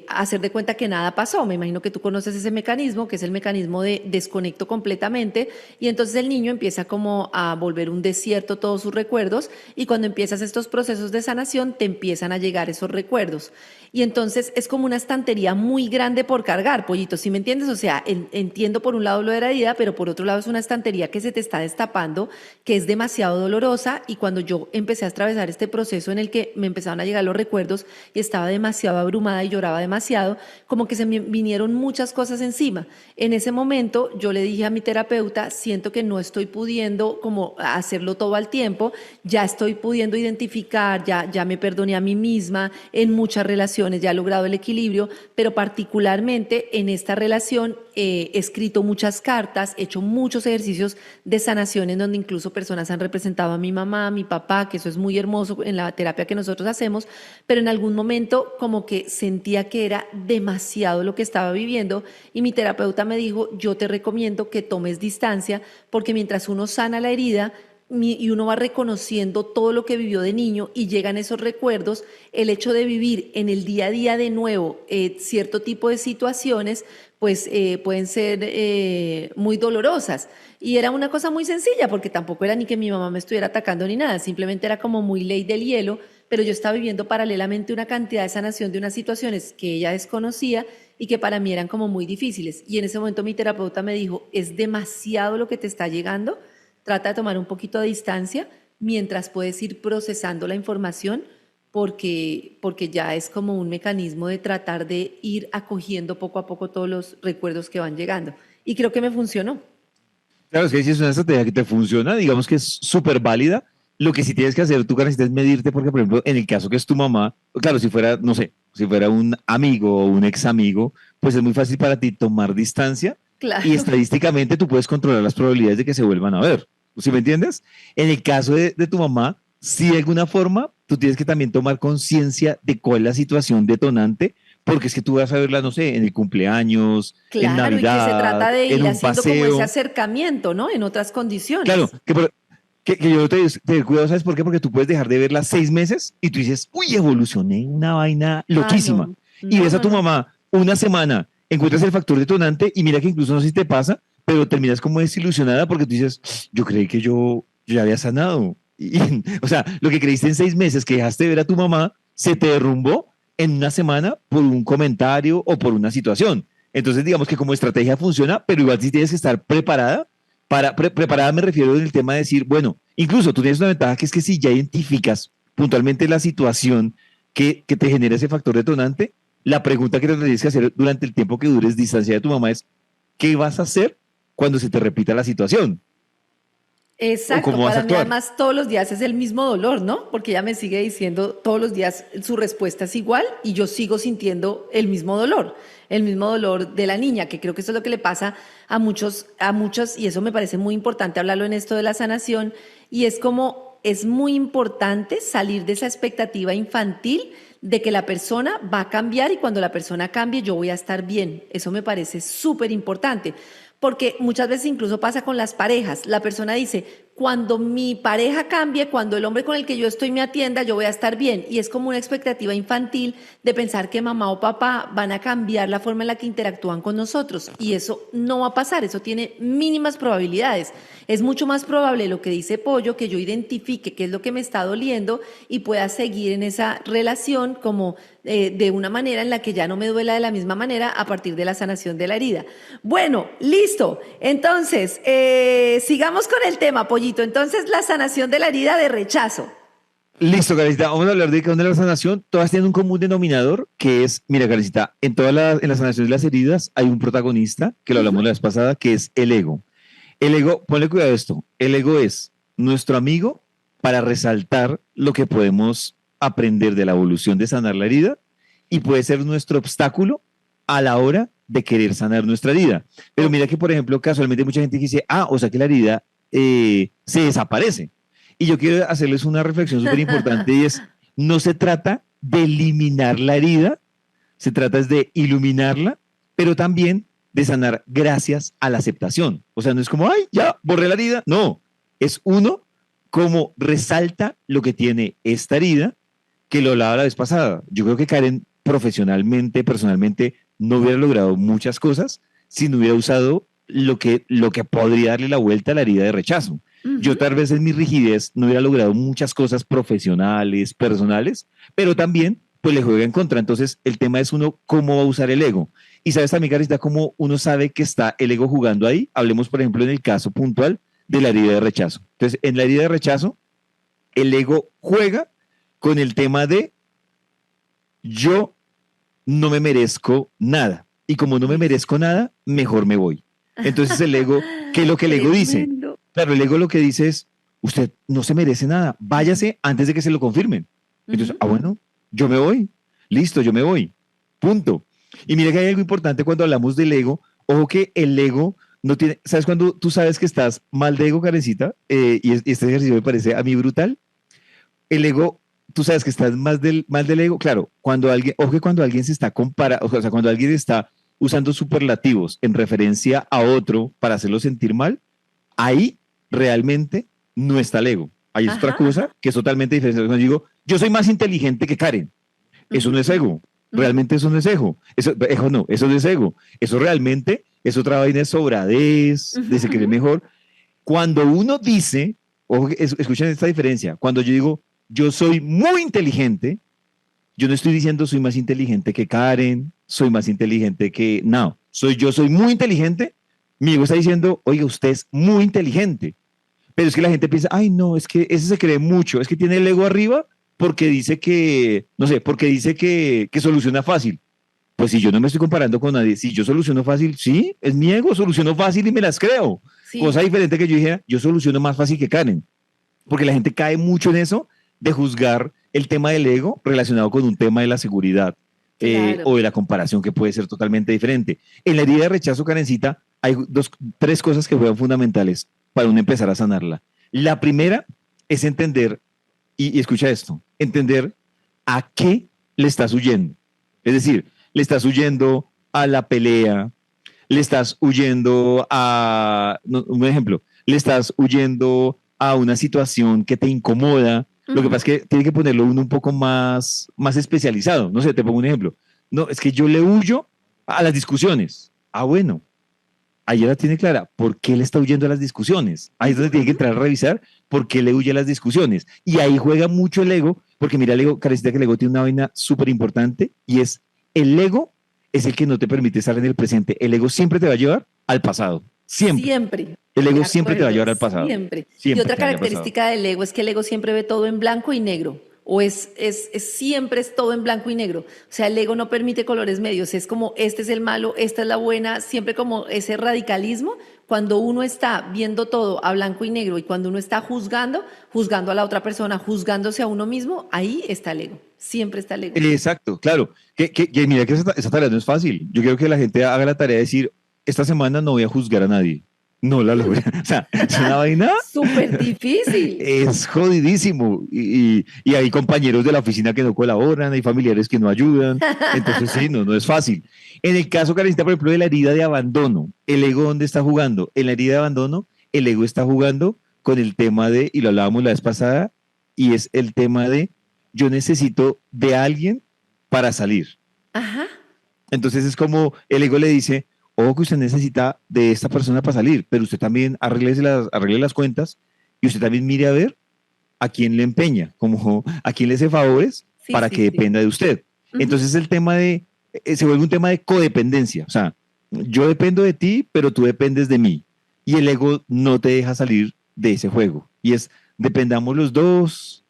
S1: hacer de cuenta que nada pasó. Me imagino que tú conoces ese mecanismo, que es el mecanismo de desconecto completamente, y entonces el niño empieza como a volver un desierto todos sus recuerdos, y cuando empiezas estos procesos de sanación te empiezan a llegar esos recuerdos. Y entonces es como una estantería muy grande por cargar, pollito, ¿sí me entiendes? O sea, entiendo por un lado lo de la herida, pero por otro lado es una estantería que se te está destapando, que es demasiado dolorosa. Y cuando yo empecé a atravesar este proceso en el que me empezaron a llegar los recuerdos y estaba demasiado abrumada y lloraba demasiado, como que se me vinieron muchas cosas encima. En ese momento yo le dije a mi terapeuta, siento que no estoy pudiendo como hacerlo todo al tiempo, ya estoy pudiendo identificar, ya me perdoné a mí misma en muchas relaciones, ya he logrado el equilibrio, pero particularmente en esta relación he escrito muchas cartas, he hecho muchos ejercicios de sanación en donde incluso personas han representado a mi mamá, a mi papá, papá, que eso es muy hermoso en la terapia que nosotros hacemos, pero en algún momento como que sentía que era demasiado lo que estaba viviendo y mi terapeuta me dijo, yo te recomiendo que tomes distancia porque mientras uno sana la herida, y uno va reconociendo todo lo que vivió de niño y llegan esos recuerdos, el hecho de vivir en el día a día de nuevo cierto tipo de situaciones, pues pueden ser muy dolorosas. Y era una cosa muy sencilla, porque tampoco era ni que mi mamá me estuviera atacando ni nada, simplemente era como muy ley del hielo, pero yo estaba viviendo paralelamente una cantidad de sanación de unas situaciones que ella desconocía y que para mí eran como muy difíciles. Y en ese momento mi terapeuta me dijo, es demasiado lo que te está llegando, trata de tomar un poquito de distancia mientras puedes ir procesando la información porque ya es como un mecanismo de tratar de ir acogiendo poco a poco todos los recuerdos que van llegando. Y creo que me funcionó.
S2: Claro, es que si es una estrategia que te funciona, digamos que es súper válida. Lo que sí tienes que hacer tú, Karencita, es medirte, porque, por ejemplo, en el caso que es tu mamá, claro, si fuera, no sé, si fuera un amigo o un ex amigo, pues es muy fácil para ti tomar distancia y
S1: Claro.
S2: estadísticamente tú puedes controlar las probabilidades de que se vuelvan a ver. ¿Sí me entiendes? En el caso de tu mamá, sí, de alguna forma, tú tienes que también tomar conciencia de cuál es la situación detonante, porque es que tú vas a verla, no sé, en el cumpleaños, en
S1: Claro, y que se
S2: Navidad,
S1: trata de
S2: en
S1: ir
S2: un
S1: haciendo como ese
S2: paseo.
S1: acercamiento, ¿no? En otras
S2: Claro,
S1: condiciones.
S2: que yo te cuidado, ¿sabes por qué? Porque tú puedes dejar de verla 6 meses y tú dices, uy, evolucioné una vaina
S1: Ah,
S2: loquísima.
S1: no,
S2: Y
S1: no,
S2: ves a
S1: no,
S2: tu
S1: no.
S2: mamá una semana, encuentras el factor detonante y mira que incluso no sé si te pasa, pero terminas como desilusionada porque tú dices, yo creí que yo ya había sanado. O sea, lo que creíste en 6 meses que dejaste de ver a tu mamá se te derrumbó en una semana por un comentario o por una situación. Entonces, digamos que como estrategia funciona, pero igual sí tienes que estar preparada preparada me refiero en el tema de decir, bueno, incluso tú tienes una ventaja que es que si ya identificas puntualmente la situación que te genera ese factor detonante, la pregunta que te tienes que hacer durante el tiempo que dures distancia de tu mamá es, ¿qué vas a hacer cuando se te repita la situación? ¿O
S1: Exacto,
S2: cómo vas a
S1: para mí
S2: actuar?
S1: además todos los días es el mismo dolor, ¿no? Porque ella me sigue diciendo todos los días su respuesta es igual y yo sigo sintiendo el mismo dolor de la niña, que creo que eso es lo que le pasa a muchos, y eso me parece muy importante hablarlo en esto de la sanación, y es como es muy importante salir de esa expectativa infantil de que la persona va a cambiar y cuando la persona cambie yo voy a estar bien. Eso me parece súper importante. Porque muchas veces incluso pasa con las parejas. La persona dice, cuando mi pareja cambie, cuando el hombre con el que yo estoy me atienda, yo voy a estar bien. Y es como una expectativa infantil de pensar que mamá o papá van a cambiar la forma en la que interactúan con nosotros. Y eso no va a pasar, eso tiene mínimas probabilidades. Es mucho más probable lo que dice Pollo, que yo identifique qué es lo que me está doliendo y pueda seguir en esa relación como de una manera en la que ya no me duela de la misma manera a partir de la sanación de la herida. Bueno, listo. Entonces, sigamos con el tema, Pollito. Entonces, la sanación de la herida de rechazo.
S2: Listo, Karencita, vamos a hablar de cada una de la sanación. Todas tienen un común denominador que es, mira, Karencita, en la sanación de las heridas hay un protagonista, que lo hablamos la vez pasada, que es el ego. El ego, ponle cuidado a esto, el ego es nuestro amigo para resaltar lo que podemos aprender de la evolución de sanar la herida y puede ser nuestro obstáculo a la hora de querer sanar nuestra herida. Pero
S1: Ok.
S2: mira que, por ejemplo, casualmente mucha gente dice, o sea que la herida se desaparece. Y yo quiero hacerles una reflexión súper importante y es, no se trata de eliminar la herida, se trata es de iluminarla, pero también de sanar gracias a la aceptación. O sea, no es como, ay, ya, borré la herida. No, es uno como resalta lo que tiene esta herida, que lo hablaba la vez pasada. Yo creo que Karen profesionalmente, personalmente, no hubiera logrado muchas cosas si no hubiera usado lo que podría darle la vuelta a la herida de rechazo. Yo
S1: Ujú.
S2: tal vez en mi rigidez no hubiera logrado muchas cosas profesionales, personales, pero también pues le juega en contra. Entonces el tema es uno cómo va a usar el ego. Y sabes también, Carita, cómo uno sabe que está el ego jugando ahí. Hablemos, por ejemplo, en el caso puntual de la herida de rechazo. Entonces, en la herida de rechazo, el ego juega con el tema de yo no me merezco nada. Y como no me
S1: Eso.
S2: merezco nada, mejor me voy. Entonces el ego, ¿qué es lo que el ego dice?
S1: Tremendo.
S2: Claro, el ego lo que dice es, usted no se merece nada, váyase antes de que se lo confirmen. Entonces,
S1: Ujú.
S2: bueno, yo me voy, listo, yo me voy, punto. Y mira que hay algo importante cuando hablamos del ego, ojo que el ego no tiene, ¿sabes cuando tú sabes que estás mal de ego, Karencita? Y este ejercicio me parece a mí brutal. el ego, tú sabes que estás más del ego, claro, cuando alguien, ojo que cuando alguien se está comparando, o sea, cuando alguien está usando superlativos en referencia a otro para hacerlo sentir mal, ahí realmente no está el ego. Ahí es otra
S1: Ajá, ajá.
S2: cosa que es totalmente diferente. Cuando digo, yo soy más inteligente que Karen, eso
S1: Ujú,
S2: no es
S1: ujú,
S2: ego.
S1: ujú.
S2: Realmente eso no es ego. Eso no es ego. Eso realmente es otra vaina de sobradez,
S1: Ujú,
S2: de se
S1: ujú.
S2: cree mejor. Cuando uno dice, ojo, escuchen esta diferencia, cuando yo digo, yo soy muy inteligente, yo no estoy diciendo soy más inteligente que Karen, soy más inteligente que, no, yo soy muy inteligente, mi ego está diciendo, oiga, usted es muy inteligente, pero es que la gente piensa, ay, no, es que ese se cree mucho, es que tiene el ego arriba porque dice que, no sé, porque dice que soluciona fácil. Pues si yo no me estoy comparando con nadie, si yo soluciono fácil, sí, es mi ego, soluciono fácil y me las creo. Cosa
S1: Sí,
S2: diferente que yo dijera, yo soluciono más fácil que Karen, porque la gente cae mucho en eso de juzgar el tema del ego relacionado con un tema de la seguridad
S1: claro.
S2: o de la comparación que puede ser totalmente diferente. En la herida de rechazo, Karencita, hay tres cosas que juegan fundamentales para uno empezar a sanarla. La primera es entender, y escucha esto, entender a qué le estás huyendo. Es decir, le estás huyendo a la pelea, le estás huyendo a, no, un ejemplo, le estás huyendo a una situación que te incomoda. Lo que pasa
S1: Ujú.
S2: es que tiene que ponerlo uno un poco más especializado. No sé, te pongo un ejemplo. No, es que yo le huyo a las discusiones. Ah, bueno, ahí ya la tiene clara. ¿Por qué le está huyendo a las discusiones? Ahí es
S1: Ujú,
S2: donde tiene que
S1: ujú.
S2: entrar a revisar por qué le huye a las discusiones. Y ahí juega mucho el ego, porque mira, el ego, Carecita, que el ego tiene una vaina súper importante y es el ego es el que no te permite estar en el presente. El ego siempre te va a llevar al pasado. Siempre.
S1: Siempre,
S2: El
S1: de
S2: ego siempre te va a
S1: acuerdo,
S2: llevar al pasado.
S1: siempre. Y
S2: Siempre
S1: otra
S2: te va a llevar al pasado.
S1: característica del ego es que el ego siempre ve todo en blanco y negro, o siempre es todo en blanco y negro. O sea, el ego no permite colores medios, es como este es el malo, esta es la buena, siempre como ese radicalismo. Cuando uno está viendo todo a blanco y negro y cuando uno está juzgando, juzgando a la otra persona, juzgándose a uno mismo, ahí está el ego, siempre está el ego.
S2: Exacto, claro. Que mira que esa tarea no es fácil. Yo quiero que la gente haga la tarea de decir, esta semana no voy a juzgar a nadie. No la logré. O sea, es una vaina.
S1: Súper difícil.
S2: Es jodidísimo. Y hay compañeros de la oficina que no colaboran, hay familiares que no ayudan. Entonces, sí, no es fácil. En el caso, Karencita, por ejemplo, de la herida de abandono, ¿el ego dónde está jugando? En la herida de abandono, el ego está jugando con el tema de, y lo hablábamos la vez pasada, y es el tema de yo necesito de alguien para salir.
S1: Ajá.
S2: Entonces es como el ego le dice, ojo que usted necesita de esta persona para salir, pero usted también arregle las cuentas y usted también mire a ver a quién le empeña, como a quién le hace favores
S1: Sí,
S2: para
S1: sí,
S2: que
S1: sí.
S2: dependa de usted.
S1: Ujú.
S2: Entonces el tema se vuelve un tema de codependencia, o sea, yo dependo de ti, pero tú dependes de mí. Y el ego no te deja salir de ese juego. Y es, dependamos los dos,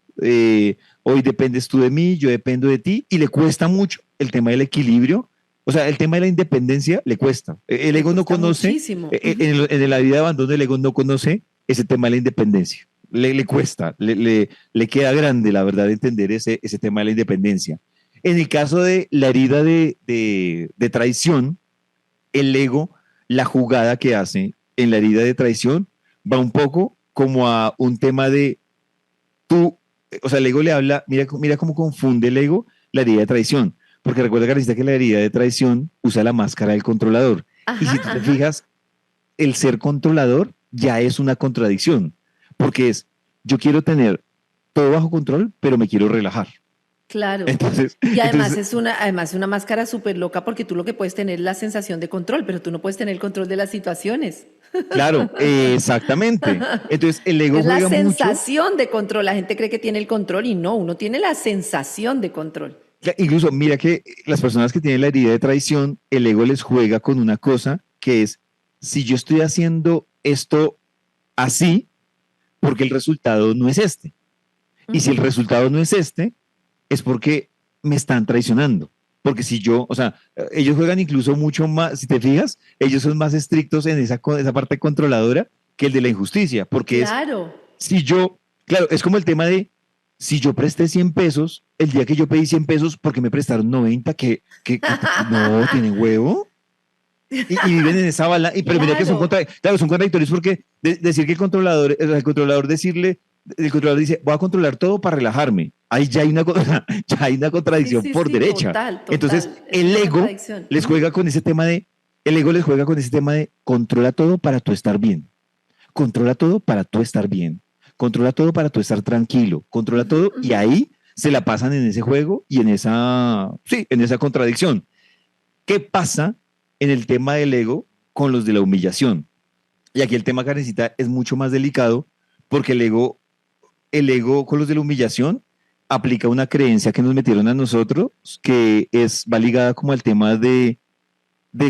S2: hoy dependes tú de mí, yo dependo de ti, y le cuesta mucho el tema del equilibrio, o sea, el tema de la independencia le cuesta. El
S1: Le
S2: ego no
S1: cuesta
S2: conoce,
S1: muchísimo. Ujú.
S2: en la vida de abandono, el ego no conoce ese tema de la independencia. Le cuesta, le queda grande, la verdad, entender ese tema de la independencia. En el caso de la herida de traición, el ego, la jugada que hace en la herida de traición, va un poco como a un tema de tú, o sea, el ego le habla, mira cómo confunde el ego la herida de traición, porque recuerda, Carlita, que la herida de traición usa la máscara del controlador. Y
S1: Ajá,
S2: si tú te
S1: ajá.
S2: fijas, el ser controlador ya es una contradicción, porque es, yo quiero tener todo bajo control, pero me quiero relajar.
S1: Claro.
S2: Entonces,
S1: Y además
S2: entonces
S1: es una máscara súper loca porque tú lo que puedes tener es la sensación de control, pero tú no puedes tener el control de las situaciones.
S2: claro, exactamente. Entonces, el ego
S1: Es la
S2: juega mucho.
S1: sensación de control. La gente cree que tiene el control y no, uno tiene la sensación de control.
S2: Incluso, mira que las personas que tienen la herida de traición, el ego les juega con una cosa que es, si yo estoy haciendo esto así, porque el resultado no es este. Y si el
S1: Ujú.
S2: resultado no es este, es porque me están traicionando. Porque si yo, o sea, ellos juegan incluso mucho más, si te fijas, ellos son más estrictos en esa parte controladora que el de la injusticia, porque es,
S1: Claro.
S2: si yo, claro, es como el tema de, si yo presté 100 pesos, el día que yo pedí 100 pesos, porque me prestaron 90, no, tienen huevo. Y viven en esa bala, pero mira que
S1: Claro.
S2: claro, son contradictorios porque decir que el controlador decirle, el controlador dice, voy a controlar todo para relajarme. Ahí ya hay una, ya hay una
S1: Sí,
S2: contradicción
S1: sí,
S2: por
S1: sí,
S2: derecha.
S1: total,
S2: Entonces,
S1: total. Es
S2: el
S1: una
S2: ego
S1: contradicción.
S2: les juega con ese tema de, el ego les juega con ese tema de controla todo para tú estar bien. Controla todo para tú estar bien. Controla todo para tú estar tranquilo. Controla
S1: Ujú,
S2: todo y
S1: ujú.
S2: ahí se la pasan en ese juego y en esa, sí, en esa contradicción. ¿Qué pasa en el tema del ego con los de la humillación? Y aquí el tema, Karencita, es mucho más delicado porque el ego con los de la humillación aplica una creencia que nos metieron a nosotros que va ligada como al tema de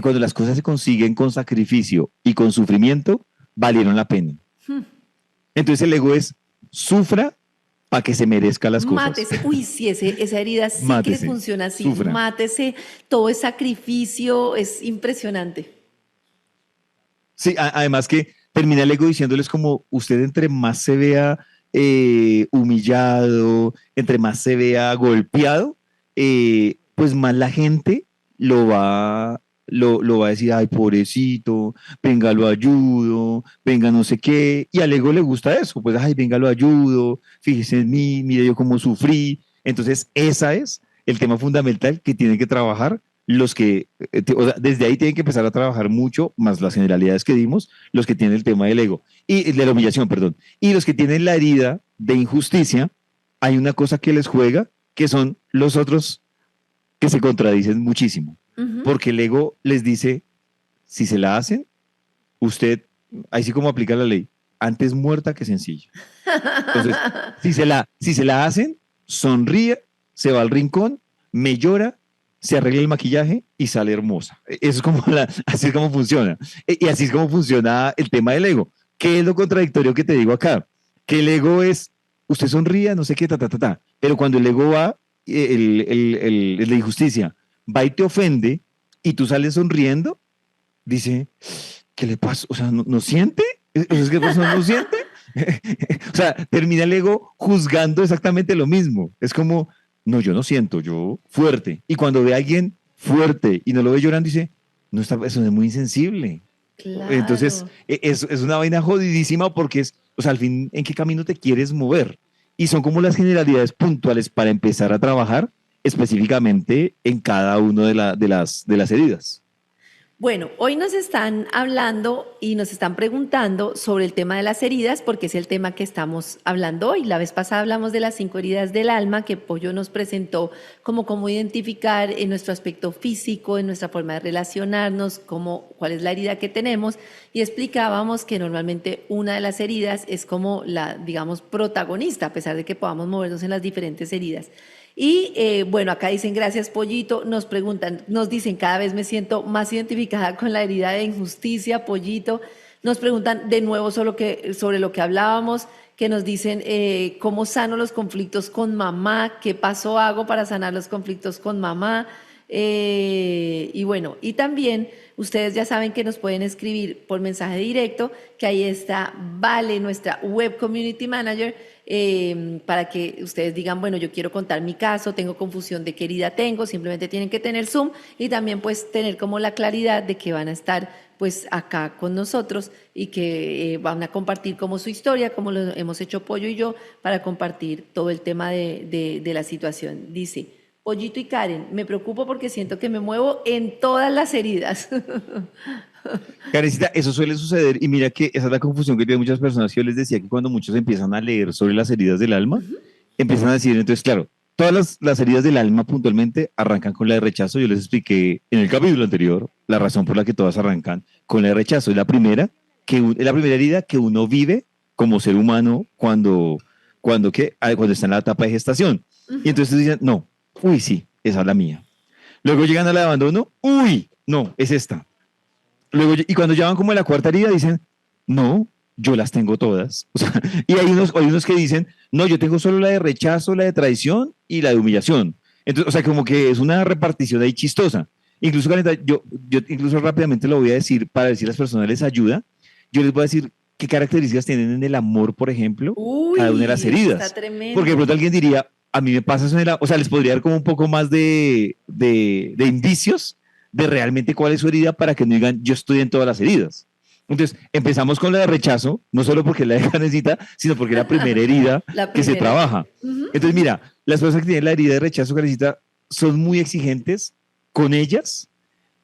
S2: cuando las cosas se consiguen con sacrificio y con sufrimiento, valieron la pena.
S1: Hmm.
S2: Entonces el ego es sufra para que se merezca las cosas.
S1: Mátese. Uy, sí, esa herida sí que
S2: Mátese,
S1: funciona así.
S2: sufra.
S1: Mátese, todo es sacrificio, es impresionante.
S2: Sí, además que termina el ego diciéndoles como usted entre más se vea humillado, entre más se vea golpeado, pues más la gente lo va a decir, ay, pobrecito, venga, lo ayudo, venga, no sé qué. Y al ego le gusta eso, pues, ay, venga, lo ayudo, fíjese en mí, mire yo cómo sufrí. Entonces, esa es el tema fundamental que tienen que trabajar los que, o sea, desde ahí tienen que empezar a trabajar mucho, más las generalidades que dimos, los que tienen el tema del ego, y de la humillación, perdón, y los que tienen la herida de injusticia, hay una cosa que les juega, que son los otros que se contradicen muchísimo,
S1: Ujú.
S2: porque el ego les dice, si se la hacen, usted, ahí sí como aplica la ley, antes muerta que sencilla. Entonces, si se la hacen, sonríe, se va al rincón, me llora, se arregla el maquillaje y sale hermosa. Eso es como así es como funciona. Y así es como funciona el tema del ego. ¿Qué es lo contradictorio que te digo acá? Que el ego es, usted sonría, no sé qué, ta, ta, ta, ta. Pero cuando el ego va, la injusticia, va y te ofende y tú sales sonriendo, dice, ¿qué le pasa? O sea, ¿no siente? ¿Es que la persona no siente? O sea, termina el ego juzgando exactamente lo mismo. Es como, no, yo no siento, yo fuerte. Y cuando ve a alguien fuerte y no lo ve llorando, dice, no está, eso es muy insensible. Entonces,
S1: Claro.
S2: es una vaina jodidísima porque es, o sea, al fin, ¿en qué camino te quieres mover? Y son como las generalidades puntuales para empezar a trabajar específicamente en cada una de las heridas.
S1: Bueno, hoy nos están hablando y nos están preguntando sobre el tema de las heridas, porque es el tema que estamos hablando hoy. La vez pasada hablamos de las 5 heridas del alma que Pollo nos presentó, como cómo identificar en nuestro aspecto físico, en nuestra forma de relacionarnos, cuál es la herida que tenemos, y explicábamos que normalmente una de las heridas es como la, digamos, protagonista, a pesar de que podamos movernos en las diferentes heridas. Y bueno, acá dicen gracias Pollito, nos preguntan, nos dicen cada vez me siento más identificada con la herida de injusticia, Pollito. Nos preguntan de nuevo sobre lo que hablábamos, que nos dicen cómo sano los conflictos con mamá, qué paso hago para sanar los conflictos con mamá. Y bueno, y también ustedes ya saben que nos pueden escribir por mensaje directo, que ahí está Vale, nuestra Web Community Manager, para que ustedes digan, bueno, yo quiero contar mi caso, tengo confusión de qué herida tengo, simplemente tienen que tener Zoom y también pues tener como la claridad de que van a estar pues acá con nosotros y que van a compartir como su historia, como lo hemos hecho Pollo y yo, para compartir todo el tema de la situación. Dice, Pollito y Karen, me preocupo porque siento que me muevo en todas las heridas.
S2: Karencita, eso suele suceder y mira que esa es la confusión que tienen muchas personas. Yo les decía que cuando muchos empiezan a leer sobre las heridas del alma, empiezan a decir, entonces, claro, todas las heridas del alma puntualmente arrancan con la de rechazo. Yo les expliqué en el capítulo anterior la razón por la que todas arrancan con la de rechazo. Es la primera, es la primera herida que uno vive como ser humano cuando está en la etapa de gestación. Y entonces dicen, no, uy, sí, esa es la mía. Luego llegan a la de abandono, uy, no, es esta. Luego, y cuando ya van como a la cuarta herida, dicen, no, yo las tengo todas. O sea, y hay unos que dicen, no, yo tengo solo la de rechazo, la de traición y la de humillación. Entonces, o sea, como que es una repartición ahí chistosa. Incluso, Caleta, yo incluso rápidamente lo voy a decir para ver si a las personas les ayuda. Yo les voy a decir qué características tienen en el amor, por ejemplo, cada una de las
S1: Uy, eso está
S2: heridas. Porque de
S1: tremendo.
S2: pronto alguien diría, a mí me pasa eso o sea, les podría dar como un poco más de indicios de realmente cuál es su herida para que no digan yo estoy en todas las heridas. Entonces, empezamos con la de rechazo, no solo porque es la de Karencita, sino porque es la primera herida
S1: La
S2: que se
S1: primera herida.
S2: trabaja.
S1: Ujú.
S2: Entonces, mira, las personas que tienen la herida de rechazo, Karencita, son muy exigentes con ellas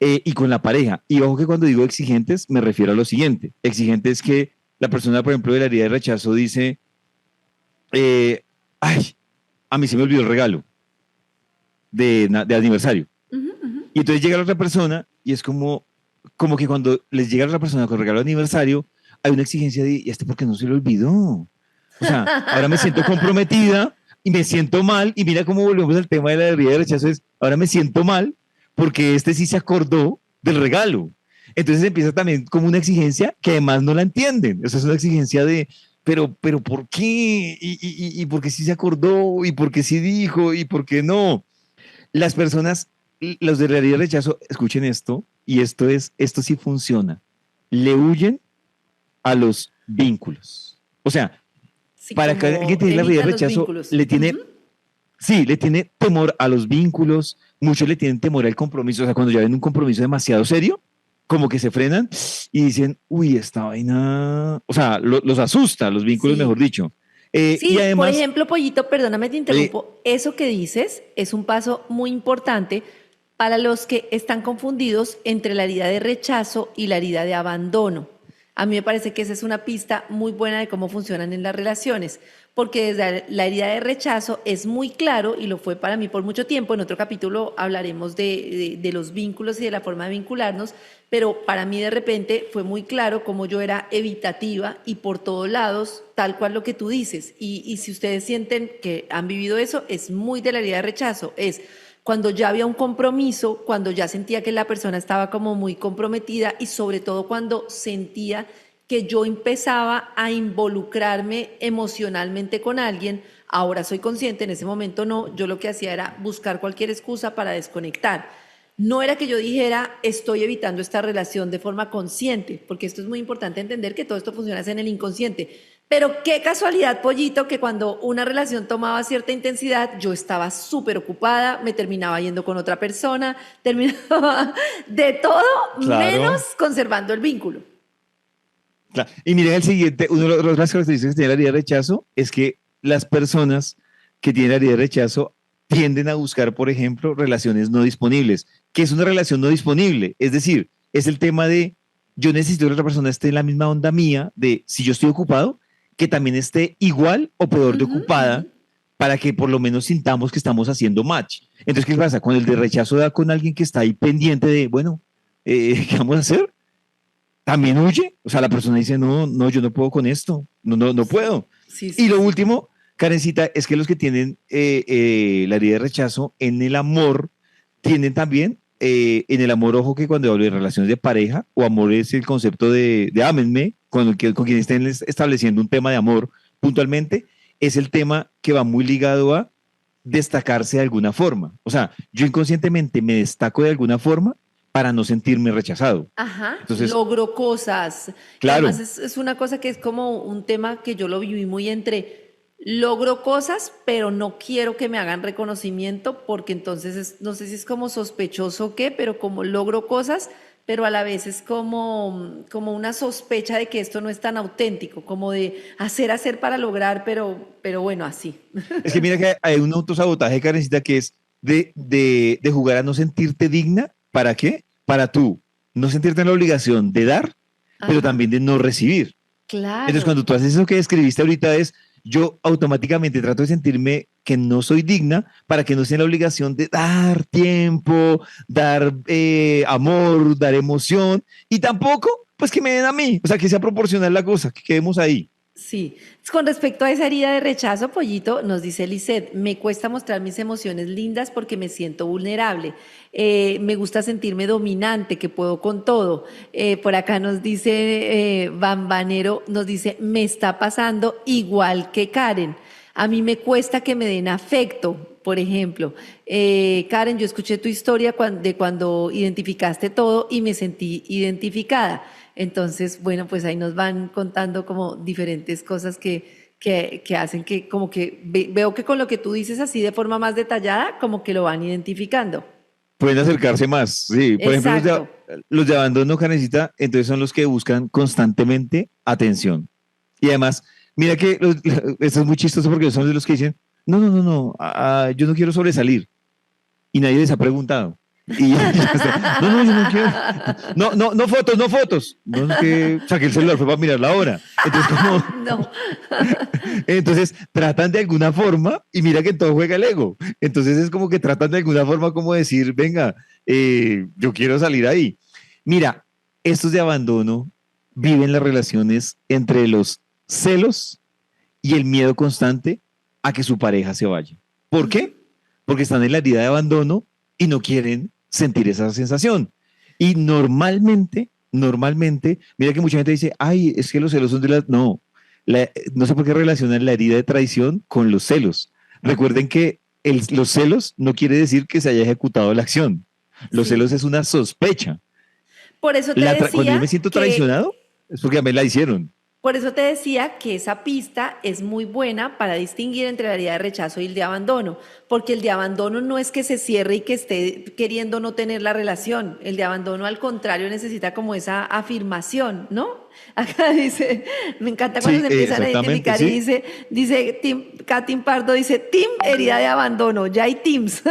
S2: y con la pareja. Y ojo que cuando digo exigentes, me refiero a lo siguiente. Exigente es que la persona, por ejemplo, de la herida de rechazo dice, eh, ay, a mí se me olvidó el regalo de aniversario.
S1: Ujú, ujú.
S2: Y entonces llega la otra persona y es como que cuando les llega a la otra persona con regalo de aniversario, hay una exigencia de, ¿y este por qué no se lo olvidó? O sea, ahora me siento comprometida y me siento mal, y mira cómo volvemos al tema de la herida de rechazo, es, ahora me siento mal porque este sí se acordó del regalo. Entonces empieza también como una exigencia que además no la entienden. O sea, es una exigencia de, pero ¿por qué? Y por qué sí se acordó? ¿Y por qué sí dijo? ¿Y por qué no? Las personas, los de realidad rechazo, escuchen esto, y esto sí funciona. Le huyen a los vínculos. O sea,
S1: Sí,
S2: para que alguien
S1: como
S2: tiene la realidad
S1: evitan los
S2: rechazo,
S1: vínculos.
S2: le
S1: Ujú.
S2: tiene, sí, le tiene temor a los vínculos, muchos le tienen temor al compromiso. O sea, cuando ya ven un compromiso demasiado serio, como que se frenan y dicen, uy, esta vaina, o sea, los asusta, los vínculos, mejor
S1: Sí.
S2: dicho. Y
S1: Sí, por
S2: además,
S1: ejemplo, Pollito, perdóname, te
S2: eh,
S1: interrumpo. Eso que dices es un paso muy importante para los que están confundidos entre la herida de rechazo y la herida de abandono. A mí me parece que esa es una pista muy buena de cómo funcionan en las relaciones, porque desde la herida de rechazo es muy claro, y lo fue para mí por mucho tiempo. En otro capítulo hablaremos de los vínculos y de la forma de vincularnos, pero para mí de repente fue muy claro cómo yo era evitativa y por todos lados, tal cual lo que tú dices. Y si ustedes sienten que han vivido eso, es muy de la herida de rechazo. Es cuando ya había un compromiso, cuando ya sentía que la persona estaba como muy comprometida, y sobre todo cuando sentía que yo empezaba a involucrarme emocionalmente con alguien. Ahora soy consciente, en ese momento no, yo lo que hacía era buscar cualquier excusa para desconectar. No era que yo dijera, estoy evitando esta relación de forma consciente, porque esto es muy importante entender que todo esto funciona en el inconsciente. Pero qué casualidad, Pollito, que cuando una relación tomaba cierta intensidad, yo estaba súper ocupada, me terminaba yendo con otra persona, terminaba de todo menos
S2: claro,
S1: conservando el vínculo.
S2: claro. Y miren el siguiente, una de las características que tiene la herida de rechazo es que las personas que tienen la herida de rechazo tienden a buscar, por ejemplo, relaciones no disponibles. ¿Qué es una relación no disponible? Es decir, es el tema de yo necesito que la otra persona esté en la misma onda mía, de si yo estoy ocupado, que también esté igual o peor de
S1: Ujú, ujú.
S2: ocupada, para que por lo menos sintamos que estamos haciendo match. Entonces, ¿qué pasa? Con el de rechazo da con alguien que está ahí pendiente de, bueno, ¿qué vamos a hacer? También huye. O sea, la persona dice, no, no, yo no puedo con esto, no, no, no puedo.
S1: Sí,
S2: Y
S1: sí,
S2: lo
S1: sí.
S2: último, Karencita, es que los que tienen la herida de rechazo en el amor tienen también, en el amor, ojo que cuando hablo de relaciones de pareja, o amor es el concepto de ámenme, con quien estén estableciendo un tema de amor puntualmente, es el tema que va muy ligado a destacarse de alguna forma. O sea, yo inconscientemente me destaco de alguna forma para no sentirme rechazado.
S1: Ajá,
S2: Entonces,
S1: logro cosas. Y además
S2: claro,
S1: es una cosa que es como un tema que yo lo viví muy entre logro cosas, pero no quiero que me hagan reconocimiento, porque entonces no sé si es como sospechoso o qué, pero como logro cosas, pero a la vez es como una sospecha de que esto no es tan auténtico, como de hacer para lograr, pero bueno, así.
S2: es que mira que hay un autosabotaje, Karencita, que es de jugar a no sentirte digna. ¿Para qué? Para tú no sentirte en la obligación de dar, pero
S1: Ajá,
S2: también de no recibir. Entonces,
S1: claro.
S2: cuando tú haces eso que escribiste ahorita es, yo automáticamente trato de sentirme que no soy digna para que no sea la obligación de dar tiempo, dar amor, dar emoción, y tampoco, pues que me den a mí, o sea, que sea proporcional la cosa, que quedemos ahí.
S1: Sí, con respecto a esa herida de rechazo, Pollito, nos dice Lisette, me cuesta mostrar mis emociones lindas porque me siento vulnerable. Me gusta sentirme dominante, que puedo con todo. Por acá nos dice Bambanero, nos dice, me está pasando igual que Karen. A mí me cuesta que me den afecto, por ejemplo. Karen, yo escuché tu historia de cuando identificaste todo y me sentí identificada. Entonces, bueno, pues ahí nos van contando como diferentes cosas que hacen que como que veo que con lo que tú dices así de forma más detallada, como que lo van identificando.
S2: pueden acercarse más. Sí, por ejemplo,
S1: Exacto.
S2: los de abandono, Karencita, entonces son los que buscan constantemente atención. Y además, mira que esto es muy chistoso porque son de los que dicen, no, no, no, no, yo no quiero sobresalir. Y nadie les ha preguntado. Y ya está. No, no, yo no quiero. No, no, no fotos, no fotos. No es que saqué el celular, fue para mirar la hora. Entonces, como,
S1: No.
S2: entonces tratan de alguna forma, y mira que en todo juega el ego. Entonces es como que tratan de alguna forma como decir, venga, yo quiero salir ahí. Mira, estos de abandono viven las relaciones entre los celos y el miedo constante a que su pareja se vaya. ¿Por qué? Porque están en la herida de abandono y no quieren sentir esa sensación. Y normalmente, mira que mucha gente dice, ay, es que los celos son de las... No, no sé por qué relacionan la herida de traición con los celos. Recuerden que los celos no quiere decir que se haya ejecutado la acción. Los celos
S1: Sí.
S2: es una sospecha.
S1: Por eso te
S2: Cuando yo me
S1: decía
S2: siento
S1: que
S2: traicionado, es porque a mí la hicieron.
S1: Por eso te decía que esa pista es muy buena para distinguir entre la herida de rechazo y el de abandono, porque el de abandono no es que se cierre y que esté queriendo no tener la relación, el de abandono al contrario necesita como esa afirmación, ¿no? Acá dice, me encanta cuando
S2: Sí,
S1: se empiezan a
S2: exactamente,
S1: identificar y
S2: sí.
S1: dice Katin Pardo dice, Team herida de abandono, ya hay teams.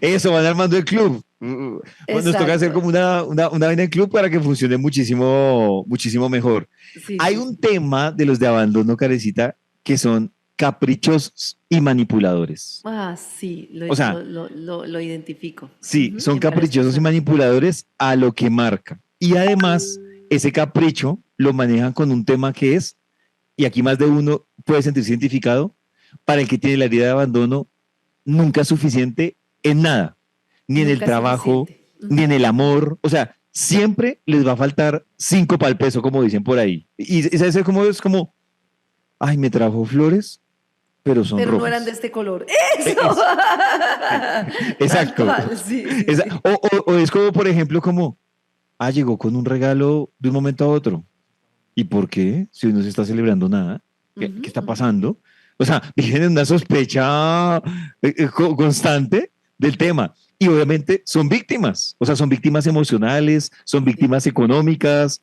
S2: Eso, van armando el club. Bueno, nos toca hacer
S1: Exacto,
S2: como una vaina en club para que funcione muchísimo, muchísimo mejor.
S1: sí,
S2: Hay
S1: sí,
S2: un
S1: sí.
S2: tema de los de abandono, Carecita, que son caprichosos y manipuladores.
S1: Ah, sí,
S2: O sea,
S1: lo identifico
S2: sí, son
S1: en varias
S2: caprichosos y
S1: personas.
S2: manipuladores a lo que marca. Y además, ese capricho lo manejan con un tema que es, y aquí más de uno puede sentirse identificado, para el que tiene la herida de abandono, nunca es suficiente en nada, ni en el
S1: Nunca es
S2: trabajo,
S1: suficiente.
S2: ni
S1: Ujú.
S2: en el amor. O sea, siempre les va a faltar 5 para el peso, como dicen por ahí. Y ¿sabes cómo es? Como, ay, me trajo flores, pero son
S1: Pero no eran de
S2: rojas.
S1: este color. ¡Eso!
S2: Es,
S1: Tal
S2: exacto.
S1: cual, sí, sí, sí.
S2: O es como, por ejemplo, como, llegó con un regalo de un momento a otro. ¿Y por qué? Si hoy no se está celebrando nada, ¿qué
S1: Ujú,
S2: está
S1: ujú.
S2: pasando? O sea, viven en una sospecha constante del tema. Y obviamente son víctimas, o sea, son víctimas emocionales, son
S1: Sí.
S2: víctimas económicas,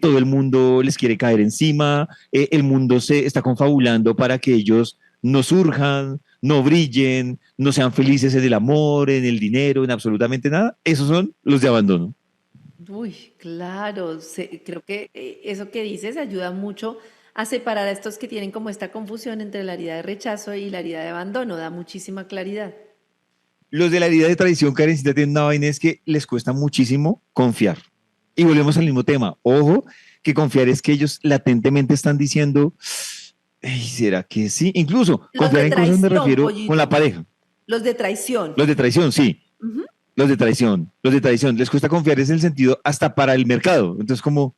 S2: todo el mundo les quiere caer encima, el mundo se está confabulando para que ellos no surjan, no brillen, no sean felices en el amor, en el dinero, en absolutamente nada. Esos son los de abandono.
S1: Uy, claro. Creo que eso que dices ayuda mucho a separar a estos que tienen como esta confusión entre la herida de rechazo y la herida de abandono. Da muchísima claridad.
S2: Los de la herida de traición, Karencita, tienen una vaina, es que les cuesta muchísimo confiar. Y volvemos al mismo tema. Ojo, que confiar es que ellos latentemente están diciendo, "Ey, ¿será que sí?" Incluso
S1: Los
S2: confiar
S1: de
S2: en cosas me
S1: traición,
S2: refiero con la
S1: pollito.
S2: pareja.
S1: Los de traición.
S2: Los de traición, sí.
S1: Ujú.
S2: Los de traición, los de traición. Les cuesta confiar es el sentido hasta para el mercado. Entonces, como,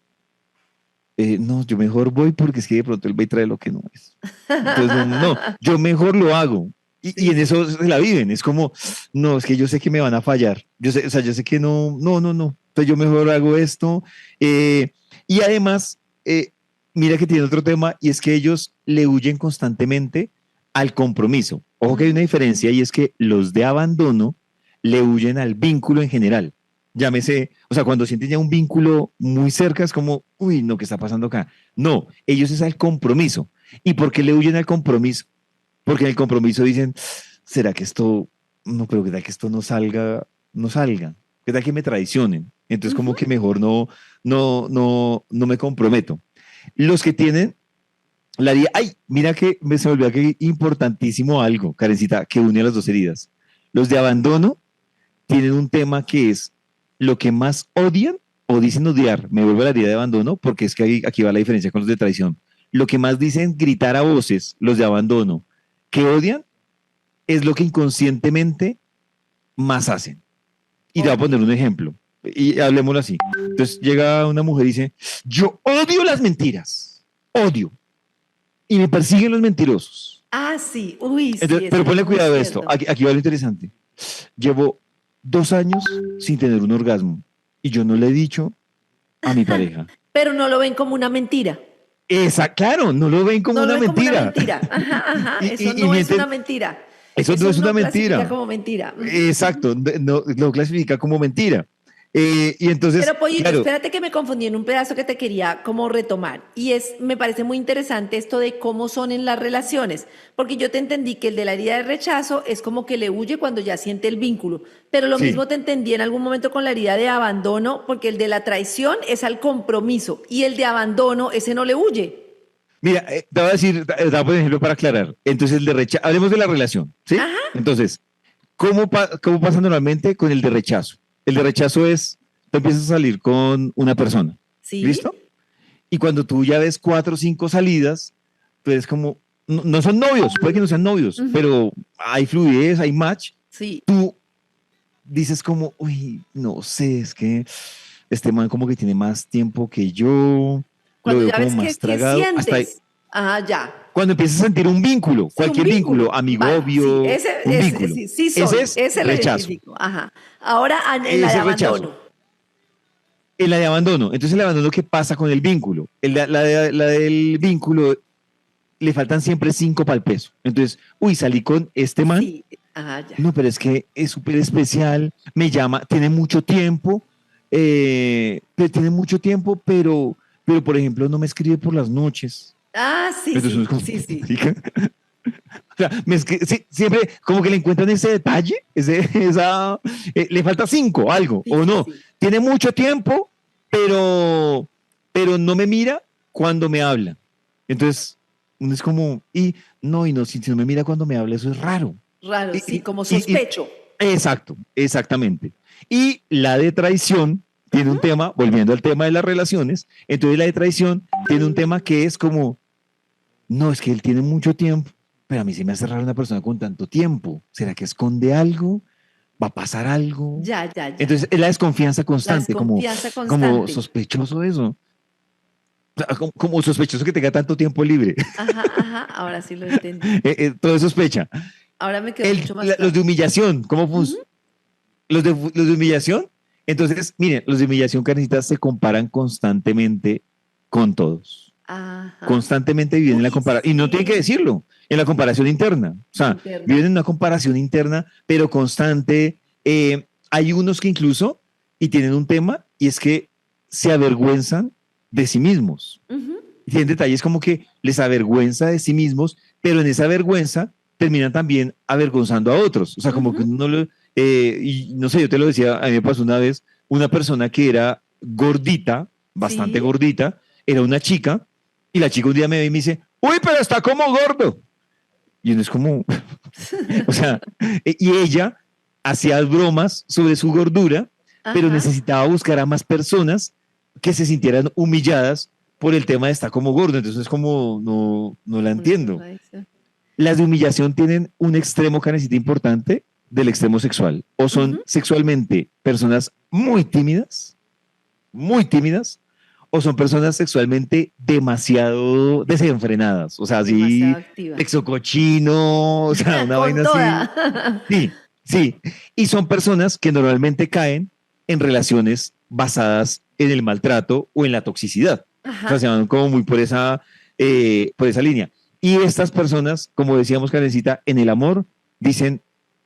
S2: no, yo mejor voy porque es que de pronto él va y trae lo que no es. Entonces, no, no, yo mejor lo hago. Y
S1: Sí,
S2: en
S1: sí.
S2: eso se la viven. Es como, no, es que yo sé que me van a fallar. Yo sé, o sea, yo sé que no, no, no, no. Entonces yo mejor hago esto. Y además, mira que tiene otro tema y es que ellos le huyen constantemente al compromiso. Ojo que hay una
S1: Ujú.
S2: diferencia y es que los de abandono le huyen al vínculo en general. Llámese, o sea, cuando sienten ya un vínculo muy cerca es como, uy, no, ¿qué está pasando acá? No, ellos es al compromiso. ¿Y por qué le huyen al compromiso? Porque en el compromiso dicen, ¿será que esto, no, pero qué tal que esto no salga, no salga? ¿Qué tal que me traicionen? Entonces como
S1: Ujú.
S2: que mejor no me comprometo. Los que tienen la herida, ay, mira que se me olvidó que importantísimo algo, Karencita, que une a las dos heridas. Los de abandono tienen un tema que es lo que más odian o dicen odiar, me vuelvo a la herida de abandono, porque es que aquí va la diferencia con los de traición. Lo que más dicen gritar a voces, los de abandono, que odian, es lo que inconscientemente más hacen. Y te voy a
S1: Ok.
S2: poner un ejemplo, y hablemoslo así. Entonces llega una mujer y dice, yo odio las mentiras, odio, y me persiguen los mentirosos.
S1: Ah, sí. Uy, sí,
S2: Entonces,
S1: eso
S2: pero
S1: es
S2: ponle
S1: muy
S2: cuidado a esto,
S1: cierto.
S2: aquí va lo interesante. Llevo 2 años sin tener un orgasmo y yo no le he dicho a mi pareja.
S1: Pero no lo ven como una mentira.
S2: Esa, claro, no lo ven como
S1: No lo
S2: una
S1: ven como una
S2: mentira.
S1: mentira. Ajá, ajá.
S2: Y,
S1: Eso
S2: y, y
S1: no es una
S2: mienten,
S1: mentira.
S2: Eso no
S1: Eso
S2: es una
S1: no clasifica
S2: mentira.
S1: como mentira. Ujú.
S2: Exacto, no, lo clasifica como mentira. Y entonces,
S1: Pero Pollito,
S2: claro,
S1: espérate que me confundí en un pedazo que te quería como retomar. Y me parece muy interesante esto de cómo son en las relaciones. Porque yo te entendí que el de la herida de rechazo es como que le huye cuando ya siente el vínculo. Pero lo
S2: sí.
S1: mismo te entendí en algún momento con la herida de abandono, porque el de la traición es al compromiso. Y el de abandono, ese no le huye.
S2: Mira, te voy a decir, te voy a poner un ejemplo para aclarar. Entonces, el de rechazo, hablemos de la relación, ¿sí?
S1: Ajá,
S2: Entonces, ¿cómo pasa normalmente con el de rechazo? El de rechazo es, tú empiezas a salir con una persona,
S1: sí,
S2: ¿listo? Y cuando tú ya ves 4 o 5 salidas, pues como, no, no son novios, puede que no sean novios,
S1: ujú,
S2: pero hay fluidez, hay match,
S1: sí.
S2: tú dices como, uy, no sé, es que este man como que tiene más tiempo que yo, lo
S1: Cuando
S2: veo
S1: ya
S2: como
S1: ves
S2: más
S1: que
S2: tragado, hasta
S1: sientes. Ajá, ya.
S2: cuando empiezas a sentir un vínculo,
S1: Sí, un
S2: cualquier vínculo,
S1: vínculo.
S2: amigo
S1: Vale, sí,
S2: obvio, un
S1: ese
S2: vínculo,
S1: sí, sí
S2: ese
S1: soy,
S2: es
S1: ese lo
S2: rechazo,
S1: identifico. Ajá. Ahora en la de
S2: ese es rechazo.
S1: abandono.
S2: En la de abandono, entonces el abandono, ¿qué pasa con el vínculo? La del vínculo le faltan siempre 5 para el peso. Entonces, uy, salí con este man.
S1: Sí, ajá, ya.
S2: No, pero es que es súper especial, me llama, tiene mucho tiempo, tiene mucho tiempo, pero por ejemplo no me escribe por las noches.
S1: Ah, sí,
S2: Entonces uno es
S1: sí,
S2: como,
S1: sí, sí.
S2: "Marica". O sea, sí, siempre como que le encuentran ese detalle, le falta 5, algo,
S1: Sí,
S2: o
S1: sí,
S2: no,
S1: sí.
S2: tiene mucho tiempo, pero, pero no me mira cuando me habla. Entonces, uno es como, y no, si no me mira cuando me habla, eso es raro.
S1: Raro,
S2: Y,
S1: sí,
S2: y,
S1: como
S2: y,
S1: sospecho.
S2: Exacto, exactamente. Y la de traición tiene
S1: Ujú.
S2: un tema, volviendo al tema de las relaciones, entonces la de traición tiene un tema que es como, no, es que él tiene mucho tiempo, pero a mí se me hace raro una persona con tanto tiempo. ¿Será que esconde algo? ¿Va a pasar algo?
S1: Ya, ya, ya.
S2: Entonces es la desconfianza
S1: La
S2: constante,
S1: desconfianza
S2: como
S1: constante.
S2: sospechoso eso. O sea, como sospechoso que tenga tanto tiempo libre.
S1: Ajá, ajá, ahora sí lo entendí.
S2: Todo es sospecha.
S1: Ahora me quedó mucho más
S2: Los
S1: claro.
S2: de humillación, ¿cómo
S1: Ujú.
S2: funciona? Los de humillación, entonces, miren, los de humillación, Karencita, se comparan constantemente con todos.
S1: Ajá.
S2: Constantemente viven en la
S1: Uy,
S2: comparación, y no tienen que
S1: sí.
S2: decirlo, en la comparación interna. O sea,
S1: Interna.
S2: viven en una comparación interna, pero constante. Hay unos que incluso, y tienen un tema, y es que se avergüenzan de sí mismos.
S1: Ujú.
S2: Y tienen detalles como que les avergüenza de sí mismos, pero en esa vergüenza terminan también avergonzando a otros. O sea, como que
S1: Ujú.
S2: uno lo, y no sé, yo te lo decía, a mí me pasó una vez, una persona que era gordita, bastante
S1: Sí.
S2: gordita, era una chica, y la chica un día me ve y me dice, uy, pero está como gordo. Y uno es como, o sea, y ella hacía bromas sobre su gordura, pero
S1: Ajá.
S2: necesitaba buscar a más personas que se sintieran humilladas por el tema de estar como gordo. Entonces es como, no, no la
S1: Una
S2: entiendo.
S1: contradicción.
S2: Las de humillación tienen un extremo que necesita importante del extremo sexual. O son
S1: Ujú.
S2: sexualmente personas muy tímidas, o son personas sexualmente demasiado desenfrenadas. O sea,
S1: Demasiado
S2: así,
S1: activa.
S2: sexo cochino, o sea, una
S1: Con
S2: vaina así.
S1: toda.
S2: Sí, sí. Y son personas que normalmente caen en relaciones basadas en el maltrato o en la toxicidad. O sea,
S1: Ajá.
S2: se van como muy por esa línea. Y estas personas, como decíamos, Karencita, en el amor, dicen,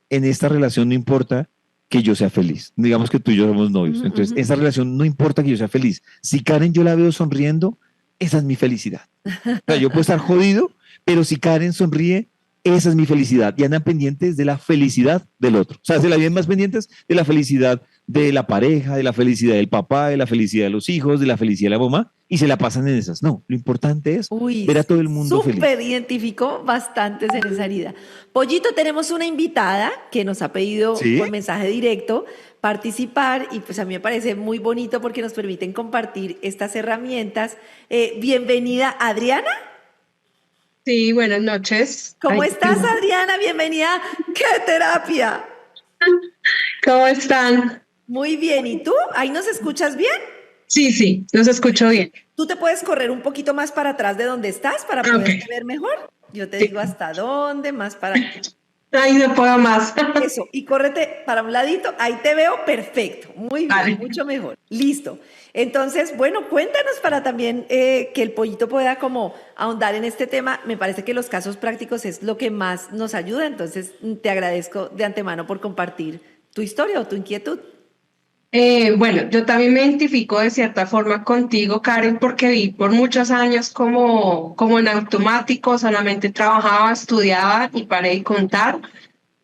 S2: en esta relación no importa que yo sea feliz. Digamos que tú y yo somos novios.
S1: Ujú,
S2: Entonces,
S1: ujú.
S2: en esta relación no importa que yo sea feliz. Si Karen yo la veo sonriendo, esa es mi felicidad. O sea, yo puedo estar jodido, pero si Karen sonríe, esa es mi felicidad. Y andan pendientes de la felicidad del otro. O sea, se la vienen más pendientes de la felicidad de la pareja, de la felicidad del papá, de la felicidad de los hijos, de la felicidad de la mamá, y se la pasan en esas. No, lo importante es
S1: Uy,
S2: ver a todo
S1: sí,
S2: el mundo
S1: súper
S2: feliz.
S1: identificó bastantes en esa herida. Pollito, tenemos una invitada que nos ha pedido
S2: ¿Sí?
S1: por mensaje directo participar y pues a mí me parece muy bonito porque nos permiten compartir estas herramientas. Bienvenida, Adriana.
S3: Sí, buenas noches.
S1: ¿Cómo
S3: Ay,
S1: estás, Adriana? Bienvenida. ¡Qué terapia!
S3: ¿cómo están?
S1: Muy bien. ¿Y tú? ¿Ahí nos escuchas bien?
S3: Sí, sí, los escucho bien.
S1: ¿Tú te puedes correr un poquito más para atrás de donde estás para
S3: Ok.
S1: poderte ver mejor? Yo te digo
S3: Sí.
S1: hasta dónde, más para...
S3: Ahí no puedo más.
S1: Eso, y córrete para un ladito, ahí te veo perfecto, muy bien,
S3: Vale.
S1: mucho mejor. Listo. Entonces, bueno, cuéntanos para también que el pollito pueda como ahondar en este tema. Me parece que los casos prácticos es lo que más nos ayuda, entonces te agradezco de antemano por compartir tu historia o tu inquietud.
S3: Bueno, yo también me identifico de cierta forma contigo, Karen, porque vi por muchos años como en automático, solamente trabajaba, estudiaba y paré de contar.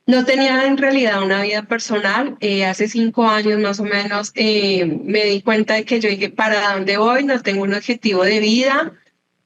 S3: No tenía en realidad una vida personal. Hace 5 años más o menos me di cuenta de que yo dije, ¿para dónde voy? No tengo un objetivo de vida.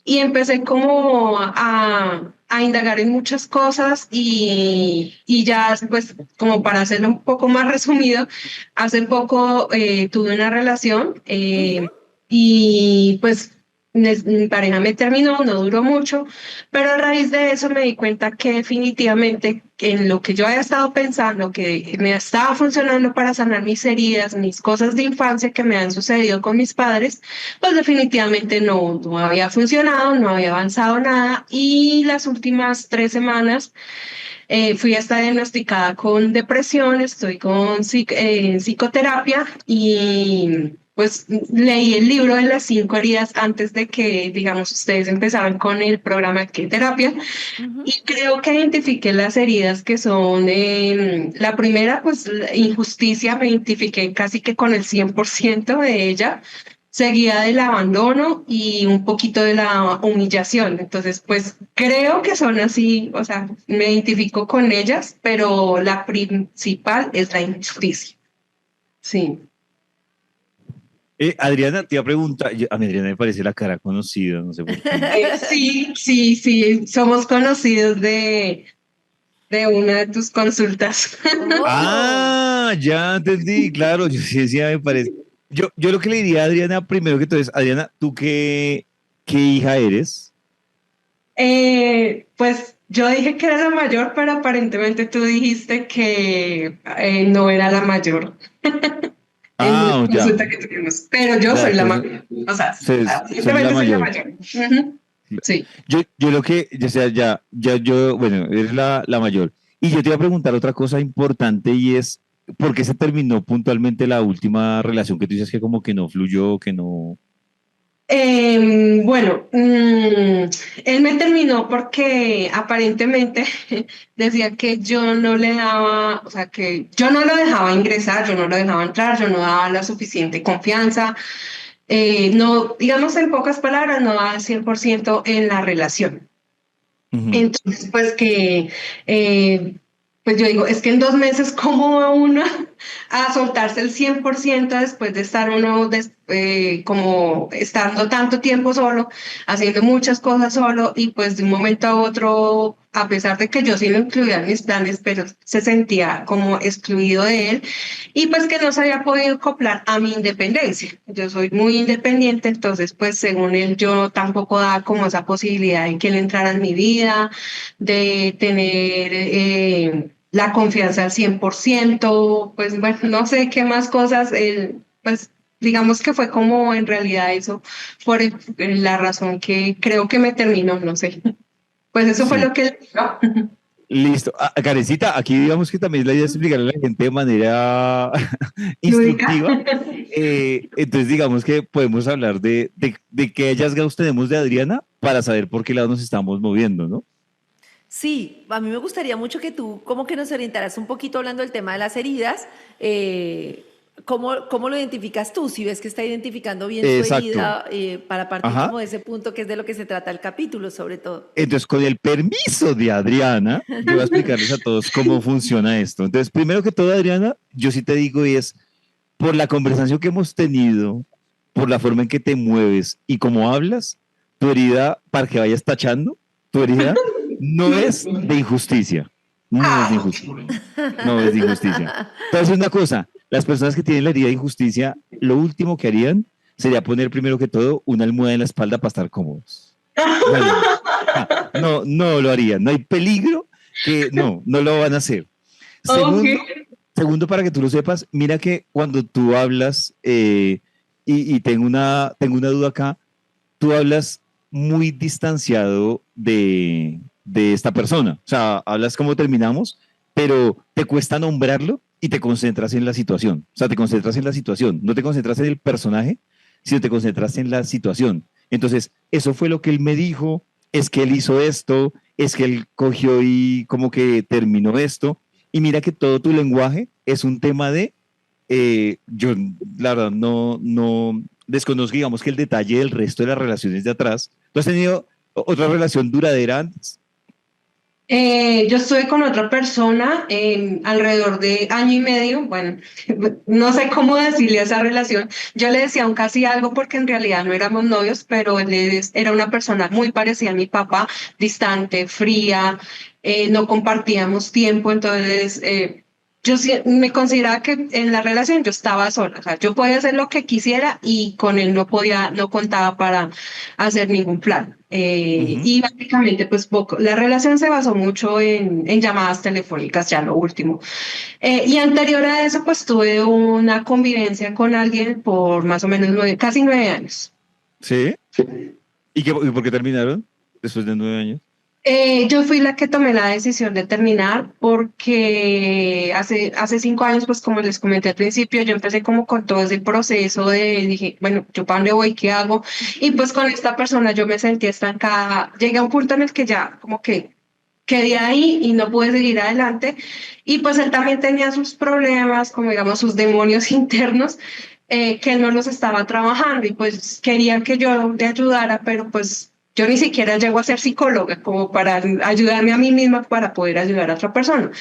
S3: Y empecé como a indagar en muchas cosas y ya, pues, como para hacerlo un poco más resumido, hace poco tuve una relación
S1: Ujú.
S3: y pues mi pareja me terminó, no duró mucho, pero a raíz de eso me di cuenta que definitivamente en lo que yo había estado pensando, que me estaba funcionando para sanar mis heridas, mis cosas de infancia que me han sucedido con mis padres, pues definitivamente no había funcionado, no había avanzado nada y las últimas 3 semanas fui hasta diagnosticada con depresión, estoy con psicoterapia y pues leí el libro de las 5 heridas antes de que, digamos, ustedes empezaran con el programa de terapia
S1: Ujú.
S3: y creo que identifiqué las heridas que son, la primera, pues la injusticia, me identifiqué casi que con el 100% de ella, seguida del abandono y un poquito de la humillación. Entonces, pues creo que son así, o sea, me identifico con ellas, pero la principal es la injusticia. Sí.
S2: Adriana, te iba a preguntar, a mí Adriana me parece la cara conocida, no sé por qué.
S3: Sí, sí, sí, somos conocidos de una de tus consultas.
S1: Oh,
S2: Ah, ya entendí, claro, yo sí decía, me parece. Yo lo que le diría a Adriana, primero que todo es, Adriana, ¿tú qué hija eres?
S3: Pues yo dije que era la mayor, pero aparentemente tú dijiste que no era la mayor en la
S2: Ah, ya,
S3: consulta que tuvimos, pero yo
S2: ya,
S3: soy la
S2: entonces,
S3: mayor. O sea,
S2: soy la
S3: aparentemente soy la
S2: mayor.
S3: mayor. Ujú. Sí.
S2: Yo lo que, o sea, yo, bueno, eres la mayor. Y yo te iba a preguntar otra cosa importante y es, ¿por qué se terminó puntualmente la última relación que tú dices que como que no fluyó, que no...
S3: Bueno, él me terminó porque aparentemente decía que yo no le daba, o sea, que yo no lo dejaba ingresar, yo no lo dejaba entrar, yo no daba la suficiente confianza, no, digamos en pocas palabras, no daba el 100% en la relación.
S2: Ujú.
S3: Entonces, pues que, eh, pues yo digo, es que en 2 meses, ¿cómo va uno a soltarse el 100% después de estar uno como estando tanto tiempo solo, haciendo muchas cosas solo y pues de un momento a otro, a pesar de que yo sí lo incluía en mis planes, pero se sentía como excluido de él y pues que no se había podido acoplar a mi independencia. Yo soy muy independiente, entonces pues según él yo tampoco daba como esa posibilidad de que él entrara en mi vida, de tener la confianza al 100%, pues bueno, no sé qué más cosas, pues digamos que fue como en realidad eso, por la razón que creo que me terminó, no sé. Pues eso fue
S2: Sí.
S3: lo que él dijo.
S2: Listo. Karencita, aquí digamos que también la idea es explicarle a la gente de manera
S3: Lúdica.
S2: instructiva. Entonces, digamos que podemos hablar de qué hallazgos tenemos de Adriana para saber por qué lado nos estamos moviendo, ¿no?
S1: sí, a mí me gustaría mucho que tú como que nos orientaras un poquito hablando del tema de las heridas. ¿Cómo lo identificas tú? Si ves que está identificando bien su
S2: Exacto.
S1: herida, para partir
S2: Ajá.
S1: como de ese punto que es de lo que se trata el capítulo, sobre todo.
S2: Entonces, con el permiso de Adriana, yo voy a explicarles a todos cómo funciona esto. Entonces, primero que todo, Adriana, yo sí te digo y es por la conversación que hemos tenido, por la forma en que te mueves y cómo hablas, tu herida, para que vayas tachando, tu herida no es de injusticia. No es de
S3: Ah,
S2: injusticia. No es de injusticia. Entonces, una cosa, las personas que tienen la herida de injusticia, lo último que harían sería poner primero que todo una almohada en la espalda para estar cómodos. Bueno, no, no lo harían. No hay peligro que no lo van a hacer.
S3: ok.
S2: Segundo, segundo, para que tú lo sepas, mira que cuando tú hablas, y tengo una duda acá, tú hablas muy distanciado de esta persona. O sea, hablas como terminamos, pero te cuesta nombrarlo y te concentras en la situación. O sea, te concentras en la situación, no te concentras en el personaje, sino te concentras en la situación. Entonces, eso fue lo que él me dijo, es que él hizo esto, es que él cogió y como que terminó esto, y mira que todo tu lenguaje es un tema de, yo la verdad no desconozco, digamos que el detalle del resto de las relaciones de atrás. ¿Tú has tenido otra relación duradera antes?
S3: Yo estuve con otra persona alrededor de año y medio. Bueno, no sé cómo decirle a esa relación. Yo le decía un casi algo porque en realidad no éramos novios, pero era una persona muy parecida a mi papá, distante, fría, no compartíamos tiempo, entonces me consideraba que en la relación yo estaba sola. O sea, yo podía hacer lo que quisiera y con él no contaba para hacer ningún plan.
S2: Ujú.
S3: Y básicamente, pues poco, la relación se basó mucho en llamadas telefónicas, ya lo último. Y anterior a eso, pues tuve una convivencia con alguien por más o menos casi 9 años.
S2: ¿Sí? ¿Y por qué terminaron después de 9 años?
S3: Yo fui la que tomé la decisión de terminar porque hace 5 años, pues como les comenté al principio, yo empecé como con todo ese proceso dije, bueno, ¿yo para dónde voy? ¿Qué hago? Y pues con esta persona yo me sentí estancada. Llegué a un punto en el que ya como que quedé ahí y no pude seguir adelante. Y pues él también tenía sus problemas, como digamos sus demonios internos, que él no los estaba trabajando y pues quería que yo le ayudara, pero pues yo ni siquiera llego a ser psicóloga como para ayudarme a mí misma para poder ayudar a otra persona.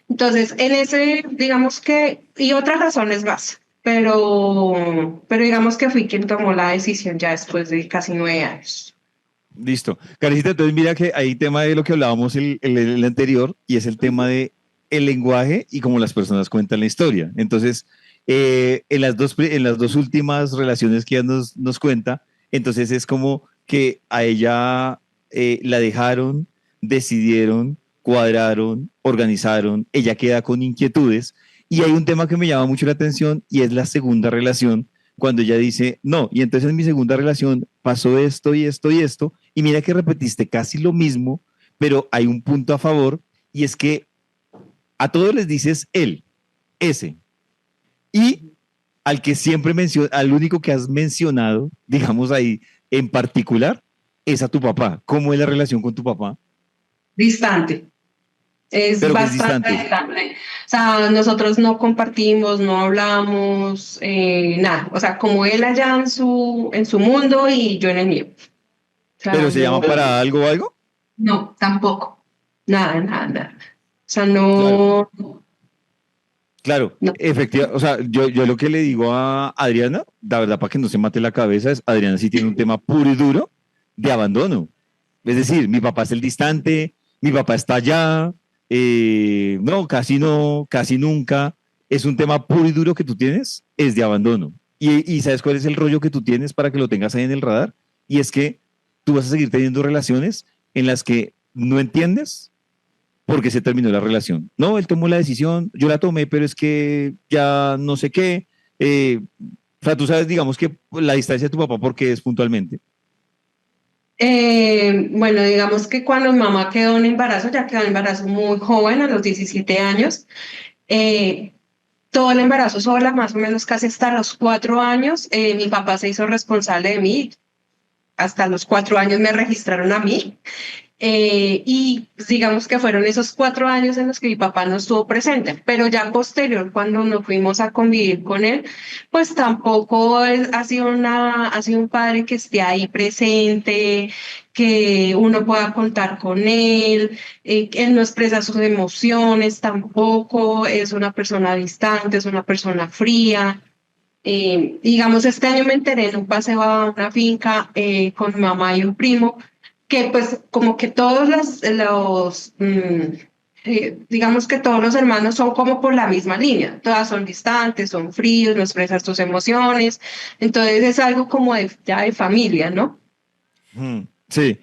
S3: Entonces, en ese, digamos que, y otras razones más, pero digamos que fui quien tomó la decisión ya después de casi 9 años.
S2: Listo. Carecita, entonces mira que hay tema de lo que hablábamos el anterior y es el tema de el lenguaje y cómo las personas cuentan la historia. Entonces, en las dos últimas relaciones que ella nos cuenta, entonces es como que a ella la dejaron, decidieron, cuadraron, organizaron, ella queda con inquietudes y hay un tema que me llama mucho la atención y es la segunda relación cuando ella dice, no, y entonces en mi segunda relación pasó esto y esto y esto, y mira que repetiste casi lo mismo, pero hay un punto a favor, y es que a todos les dices él, ese, y al que siempre menciona, al único que has mencionado, digamos ahí, en particular, es a tu papá. ¿Cómo es la relación con tu papá?
S3: Distante. Es
S2: Pero que es
S3: bastante
S2: distante.
S3: distante. O sea, nosotros no compartimos, no hablamos, nada. O sea, como él allá en su mundo y yo en el mío. O sea,
S2: ¿Pero se
S3: no,
S2: llaman para algo o algo?
S3: no, tampoco. Nada, nada, nada. O sea,
S2: Claro,
S3: no,
S2: claro,
S3: no.
S2: efectivamente. O sea, yo lo que le digo a Adriana, la verdad, para que no se mate la cabeza, es Adriana sí tiene un tema puro y duro de abandono. Es decir, mi papá es el distante, mi papá está allá, no, casi nunca. Es un tema puro y duro que tú tienes, es de abandono. Y ¿sabes cuál es el rollo que tú tienes para que lo tengas ahí en el radar? Y es que tú vas a seguir teniendo relaciones en las que no entiendes por qué se terminó la relación. No, él tomó la decisión, yo la tomé, pero es que ya no sé qué. O sea, tú sabes, digamos que la distancia de tu papá, porque es puntualmente.
S3: Bueno, digamos que cuando mi mamá quedó en embarazo, ya quedó en embarazo muy joven, a los 17 años, eh, todo el embarazo sola, más o menos casi hasta los 4 años, mi papá se hizo responsable de mí. Hasta los 4 años me registraron a mí. Y pues, digamos que fueron esos 4 años en los que mi papá no estuvo presente, pero ya posterior, cuando nos fuimos a convivir con él, pues tampoco ha sido un padre que esté ahí presente, que uno pueda contar con él, que él no expresa sus emociones, tampoco es una persona distante, es una persona fría. Digamos, este año me enteré en un paseo a una finca con mi mamá y un primo, que pues como que todos digamos que todos los hermanos son como por la misma línea, todas son distantes, son fríos, no expresan sus emociones, entonces es algo como ya de familia, ¿no?
S2: Sí.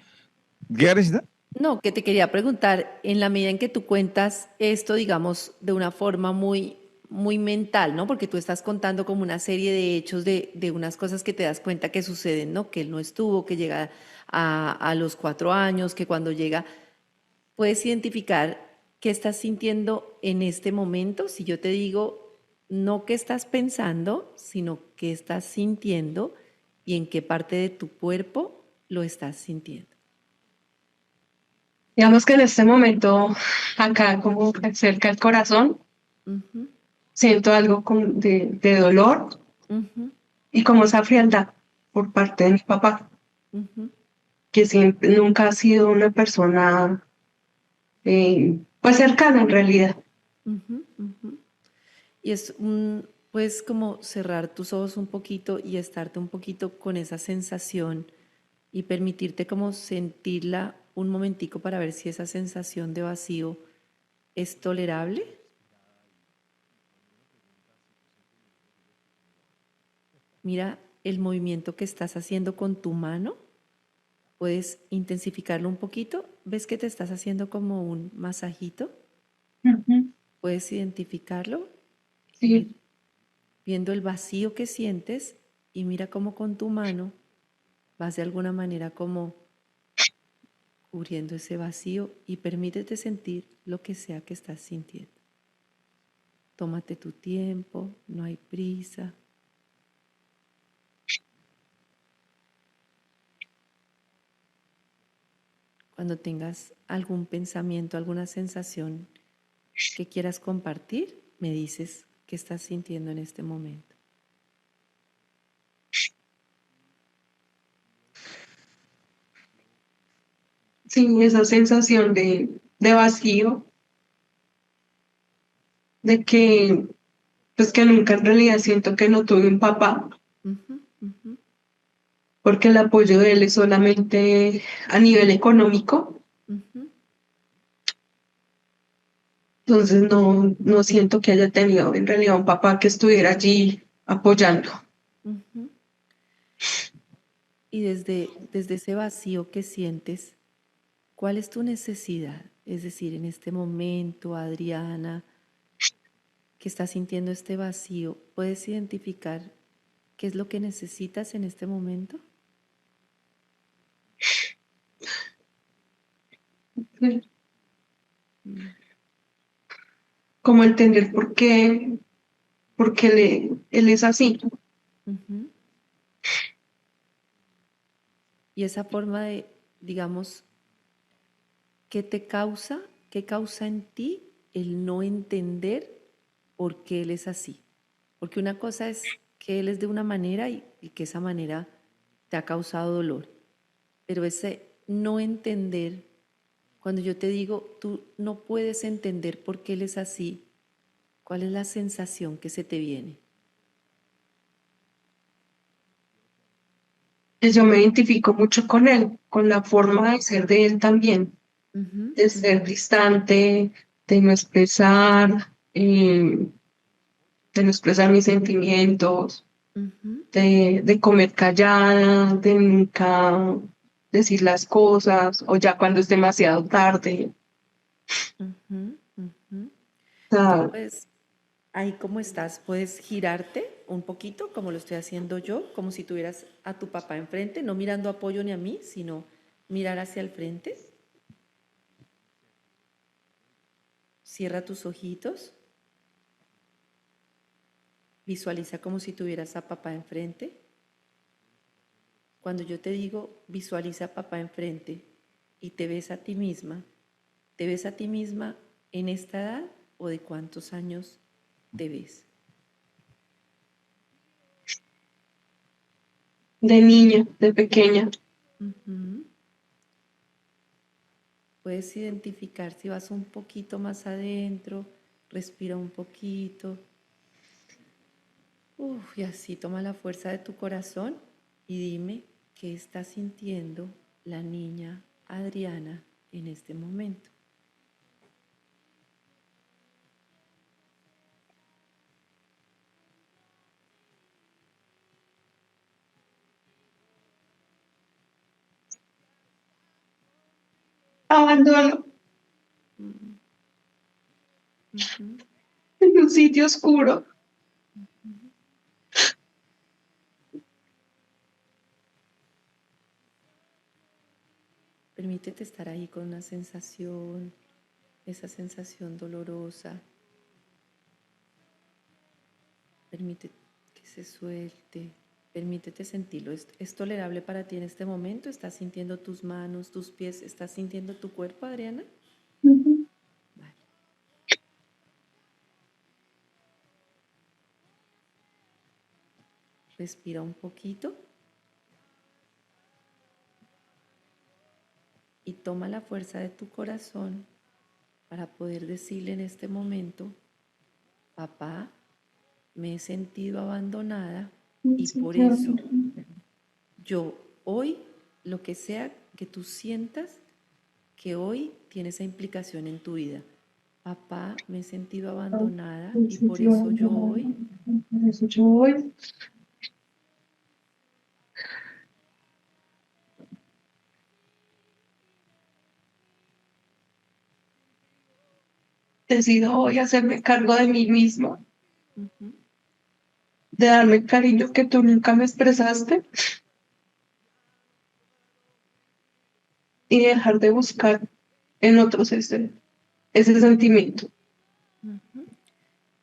S2: ¿Qué, Karencita?
S1: No, que te quería preguntar, en la medida en que tú cuentas esto, digamos, de una forma muy mental, ¿no? Porque tú estás contando como una serie de hechos de unas cosas que te das cuenta que suceden, ¿no? Que él no estuvo, que llega a los 4 años, que cuando llega, puedes identificar qué estás sintiendo en este momento. Si yo te digo, no qué estás pensando, sino qué estás sintiendo, y en qué parte de tu cuerpo lo estás sintiendo.
S3: Digamos que en este momento, acá como cerca del corazón,
S1: Ujú,
S3: siento algo como de dolor
S1: ujú,
S3: y como esa frialdad por parte de mi papá,
S1: ujú,
S3: que siempre, nunca ha sido una persona pues cercana en realidad.
S1: ujú, ujú. Y puedes como cerrar tus ojos un poquito y estarte un poquito con esa sensación y permitirte como sentirla un momentico para ver si esa sensación de vacío es tolerable. Mira el movimiento que estás haciendo con tu mano. Puedes intensificarlo un poquito. ¿Ves que te estás haciendo como un masajito?
S3: Ujú.
S1: Puedes identificarlo, ir
S3: Sí,
S1: viendo el vacío que sientes y mira cómo con tu mano vas de alguna manera como cubriendo ese vacío y permítete sentir lo que sea que estás sintiendo. Tómate tu tiempo, no hay prisa. Cuando tengas algún pensamiento, alguna sensación que quieras compartir, me dices qué estás sintiendo en este momento.
S3: sí, esa sensación de vacío, de que pues que nunca en realidad siento que no tuve un papá,
S1: Ujú, ujú,
S3: porque el apoyo de él es solamente a nivel económico,
S1: ujú,
S3: entonces no siento que haya tenido en realidad un papá que estuviera allí apoyando.
S1: ujú. Y desde ese vacío que sientes, ¿cuál es tu necesidad? Es decir, en este momento, Adriana, que estás sintiendo este vacío, ¿puedes identificar qué es lo que necesitas en este momento? Mm,
S3: Como entender por qué él es así.
S1: ujú. Y esa forma de, digamos, qué causa en ti el no entender por qué él es así? Porque una cosa es que él es de una manera y que esa manera te ha causado dolor, pero ese no entender, cuando yo te digo, tú no puedes entender por qué él es así, ¿cuál es la sensación que se te viene?
S3: Que yo me identifico mucho con él, con la forma de ser de él también,
S1: Ujú,
S3: de ser distante, de no expresar, de no expresar mis sentimientos,
S1: ujú,
S3: de comer callada, de nunca decir las cosas, o ya cuando es demasiado tarde.
S1: ujú, ujú.
S3: O
S1: Tú
S3: sea,
S1: puedes, ahí como estás, puedes girarte un poquito, como lo estoy haciendo yo, como si tuvieras a tu papá enfrente, no mirando a apoyo ni a mí, sino mirar hacia el frente. Cierra tus ojitos, visualiza como si tuvieras a papá enfrente. Cuando yo te digo visualiza a papá enfrente y te ves a ti misma en esta edad o de cuántos años te ves.
S3: de niña, de pequeña.
S1: Ujú. Puedes identificar si vas un poquito más adentro, respira un poquito. Uf, y así toma la fuerza de tu corazón y dime qué está sintiendo la niña Adriana en este momento.
S3: Abandono
S1: Ujú.
S3: en un sitio oscuro.
S1: Permítete estar ahí con una sensación, esa sensación dolorosa. Permite que se suelte. Permítete sentirlo. ¿Es tolerable para ti en este momento? ¿Estás sintiendo tus manos, tus pies? ¿Estás sintiendo tu cuerpo, Adriana?
S3: Ujú.
S1: Vale. Respira un poquito y toma la fuerza de tu corazón para poder decirle en este momento, papá, me he sentido abandonada y por eso yo hoy, lo que sea que tú sientas, que hoy tiene esa implicación en tu vida. Papá, me he sentido abandonada y por eso yo hoy
S3: Por eso yo hoy decido hoy hacerme cargo de mí misma,
S1: ujú,
S3: de darme el cariño que tú nunca me expresaste y dejar de buscar en otros ese sentimiento.
S1: ujú.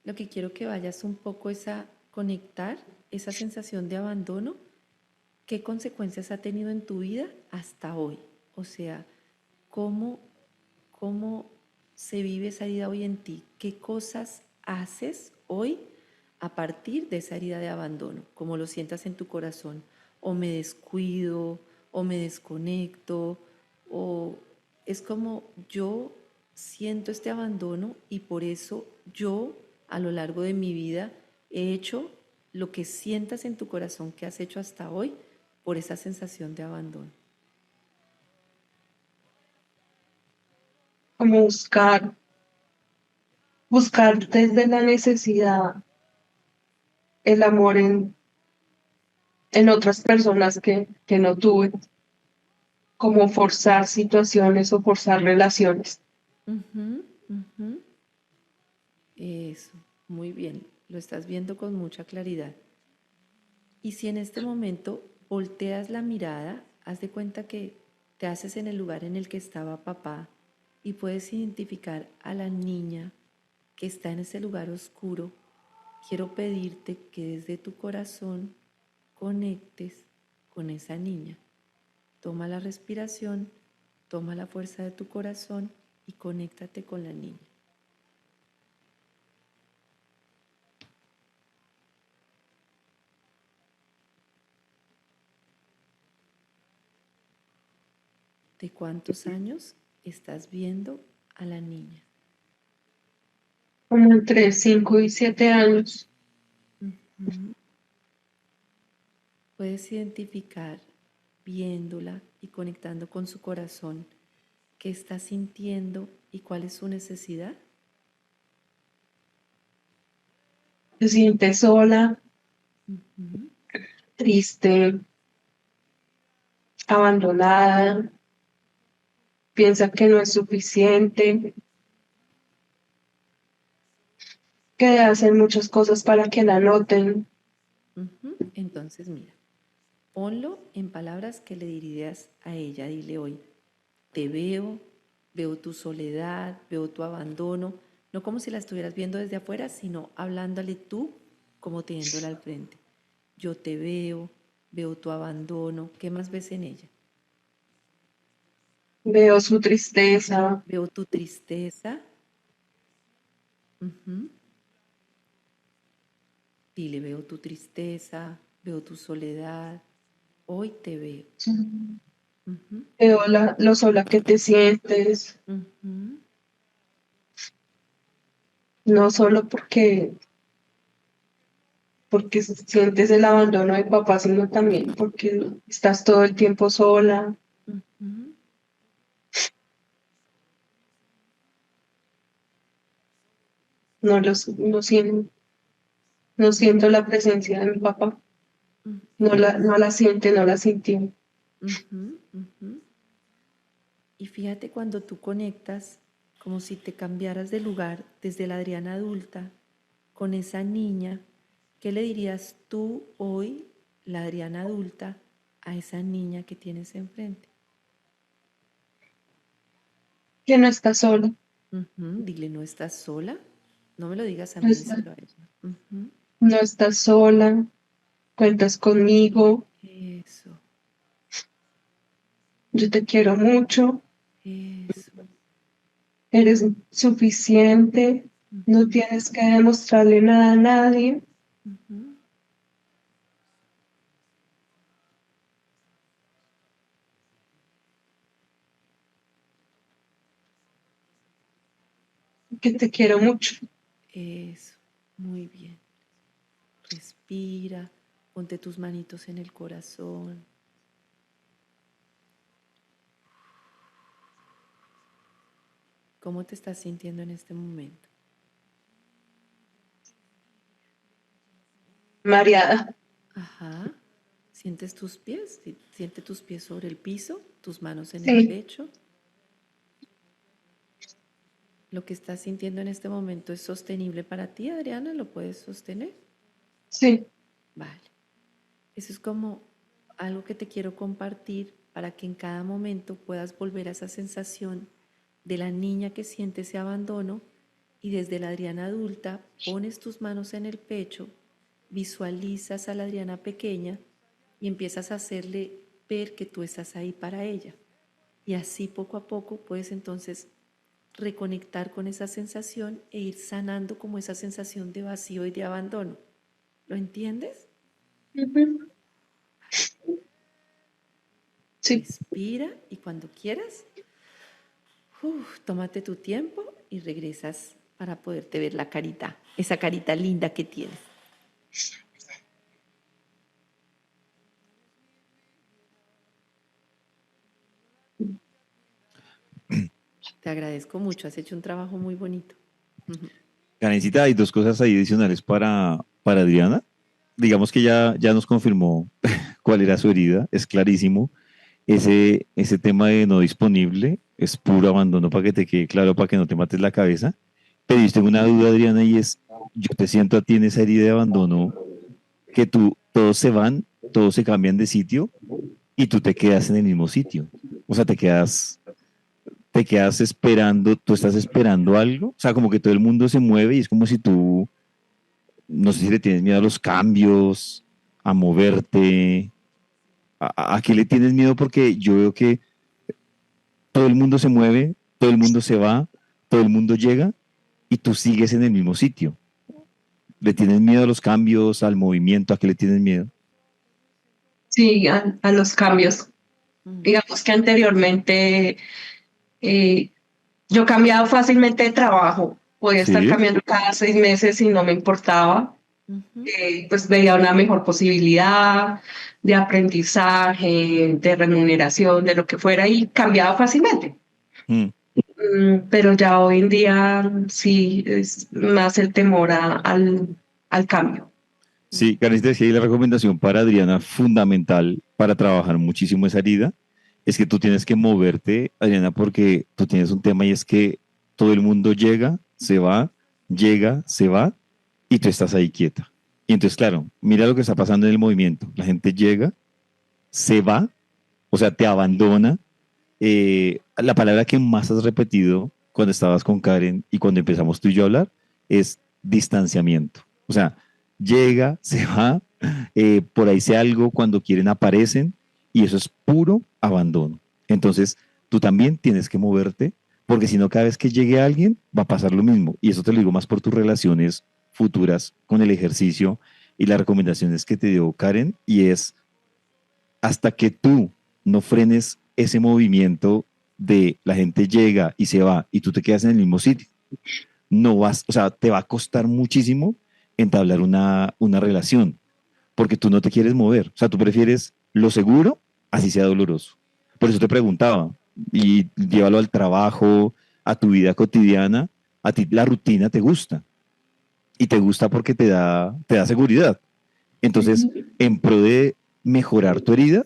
S1: Lo que quiero que vayas un poco es a conectar esa sensación de abandono. ¿Qué consecuencias ha tenido en tu vida hasta hoy? O sea, ¿cómo, cómo se vive esa herida hoy en ti? ¿Qué cosas haces hoy a partir de esa herida de abandono? ¿Cómo lo sientas en tu corazón? ¿O me descuido? ¿O me desconecto? ¿O es como yo siento este abandono y por eso yo a lo largo de mi vida he hecho lo que sientas en tu corazón que has hecho hasta hoy por esa sensación de abandono?
S3: Como buscar desde la necesidad el amor en otras personas que no tuve, como forzar situaciones o forzar relaciones.
S1: Ujú, ujú. Eso, muy bien, lo estás viendo con mucha claridad. Y si en este momento volteas la mirada, haz de cuenta que te haces en el lugar en el que estaba papá y puedes identificar a la niña que está en ese lugar oscuro, quiero pedirte que desde tu corazón conectes con esa niña. Toma la respiración, toma la fuerza de tu corazón y conéctate con la niña. ¿De cuántos años estás viendo a la niña?
S3: Como entre 5 y 7 años.
S1: Ujú. Puedes identificar, viéndola y conectando con su corazón, qué está sintiendo y cuál es su necesidad.
S3: Se siente sola,
S1: Ujú.
S3: triste, abandonada, piensa que no es suficiente, que hacen muchas cosas para que la noten.
S1: Ujú. Entonces, mira, ponlo en palabras que le dirías a ella. Dile hoy, te veo, veo tu soledad, veo tu abandono, no como si la estuvieras viendo desde afuera, sino hablándole tú como teniéndola al frente. Yo te veo, veo tu abandono. ¿Qué más ves en ella?
S3: Veo su tristeza,
S1: Veo tu tristeza. Ujú. Dile, veo tu tristeza, veo tu soledad. Hoy te veo. Ujú,
S3: veo lo sola que te sientes,
S1: ujú,
S3: no solo porque sientes el abandono de papá, sino también porque estás todo el tiempo sola,
S1: ujú.
S3: no siento la presencia de mi papá, no la siente, no la sintió.
S1: Ujú, ujú. Y fíjate cuando tú conectas, como si te cambiaras de lugar desde la Adriana adulta con esa niña, ¿qué le dirías tú hoy, la Adriana adulta, a esa niña que tienes enfrente?
S3: Que no está sola,
S1: Ujú. Dile, no estás sola. No me lo digas a
S3: no
S1: mí,
S3: está,
S1: díselo a ella. Ujú,
S3: no está sola, cuentas conmigo,
S1: Eso,
S3: yo te quiero mucho,
S1: eso.
S3: eres suficiente, no
S1: Ujú,
S3: tienes que demostrarle nada a nadie.
S1: ujú.
S3: Que te quiero mucho.
S1: Eso, muy bien. Respira, ponte tus manitos en el corazón. ¿Cómo te estás sintiendo en este momento?
S3: Mareada.
S1: Ajá. ¿Sientes tus pies? Siente tus pies sobre el piso, tus manos en el
S3: Sí,
S1: pecho. ¿Lo que estás sintiendo en este momento es sostenible para ti, Adriana? ¿Lo puedes sostener?
S3: sí.
S1: Vale. Eso es como algo que te quiero compartir para que en cada momento puedas volver a esa sensación de la niña que siente ese abandono y desde la Adriana adulta pones tus manos en el pecho, visualizas a la Adriana pequeña y empiezas a hacerle ver que tú estás ahí para ella. Y así poco a poco puedes entonces reconectar con esa sensación e ir sanando como esa sensación de vacío y de abandono. ¿Lo entiendes?
S3: Ujú. Sí.
S1: Respira y cuando quieras, tómate tu tiempo y regresas para poderte ver la carita, esa carita linda que tienes. Te agradezco mucho, has hecho un trabajo muy bonito.
S2: Karencita, hay dos cosas ahí adicionales para Adriana. Digamos que ya nos confirmó cuál era su herida, es clarísimo. Ese tema de no disponible es puro abandono para que te quede claro, para que no te mates la cabeza. Pero yo tengo una duda, Adriana, y es, yo te siento a ti en esa herida de abandono, que todos se van, todos se cambian de sitio y tú te quedas en el mismo sitio. O sea, te quedas esperando, tú estás esperando algo. O sea, como que todo el mundo se mueve y es como si tú, no sé si le tienes miedo a los cambios, a moverte. ¿A qué le tienes miedo? Porque yo veo que todo el mundo se mueve, todo el mundo se va, todo el mundo llega y tú sigues en el mismo sitio. ¿Le tienes miedo a los cambios, al movimiento? ¿A qué le tienes miedo?
S3: Sí, a los cambios.
S1: Mm,
S3: Digamos que anteriormente eh, yo cambiaba fácilmente de trabajo, podía estar
S2: Sí.
S3: cambiando cada 6 meses y no me importaba.
S1: ujú.
S3: Pues veía una mejor posibilidad de aprendizaje, de remuneración, de lo que fuera y cambiaba fácilmente.
S2: Mm.
S3: Pero ya hoy en día sí es más el temor al cambio.
S2: Sí, Karen, te decía, y la recomendación para Adriana fundamental para trabajar muchísimo esa herida es que tú tienes que moverte, Adriana, porque tú tienes un tema y es que todo el mundo llega, se va y tú estás ahí quieta. Y entonces, claro, mira lo que está pasando en el movimiento. La gente llega, se va, o sea, te abandona. La palabra que más has repetido cuando estabas con Karen y cuando empezamos tú y yo a hablar es distanciamiento. O sea, llega, se va, por ahí se algo, cuando quieren aparecen y eso es puro abandono. Entonces, tú también tienes que moverte porque si no, cada vez que llegue alguien va a pasar lo mismo. Y eso te lo digo más por tus relaciones futuras con el ejercicio y las recomendaciones que te dio Karen y es hasta que tú no frenes ese movimiento de la gente llega y se va y tú te quedas en el mismo sitio, no vas, o sea, te va a costar muchísimo entablar una relación, porque tú no te quieres mover, o sea, tú prefieres lo seguro, así sea doloroso. Por eso te preguntaba, y llévalo al trabajo, a tu vida cotidiana, a ti la rutina te gusta, y te gusta porque te da seguridad. Entonces,
S3: Ujú.
S2: en pro de mejorar tu herida,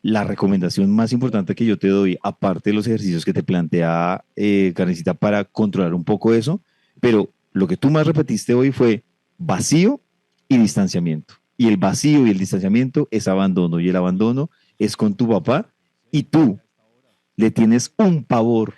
S2: la recomendación más importante que yo te doy, aparte de los ejercicios que te plantea Karencita para controlar un poco eso, pero lo que tú más repetiste hoy fue vacío y distanciamiento. Y el vacío y el distanciamiento es abandono y el abandono es con tu papá y tú le tienes un pavor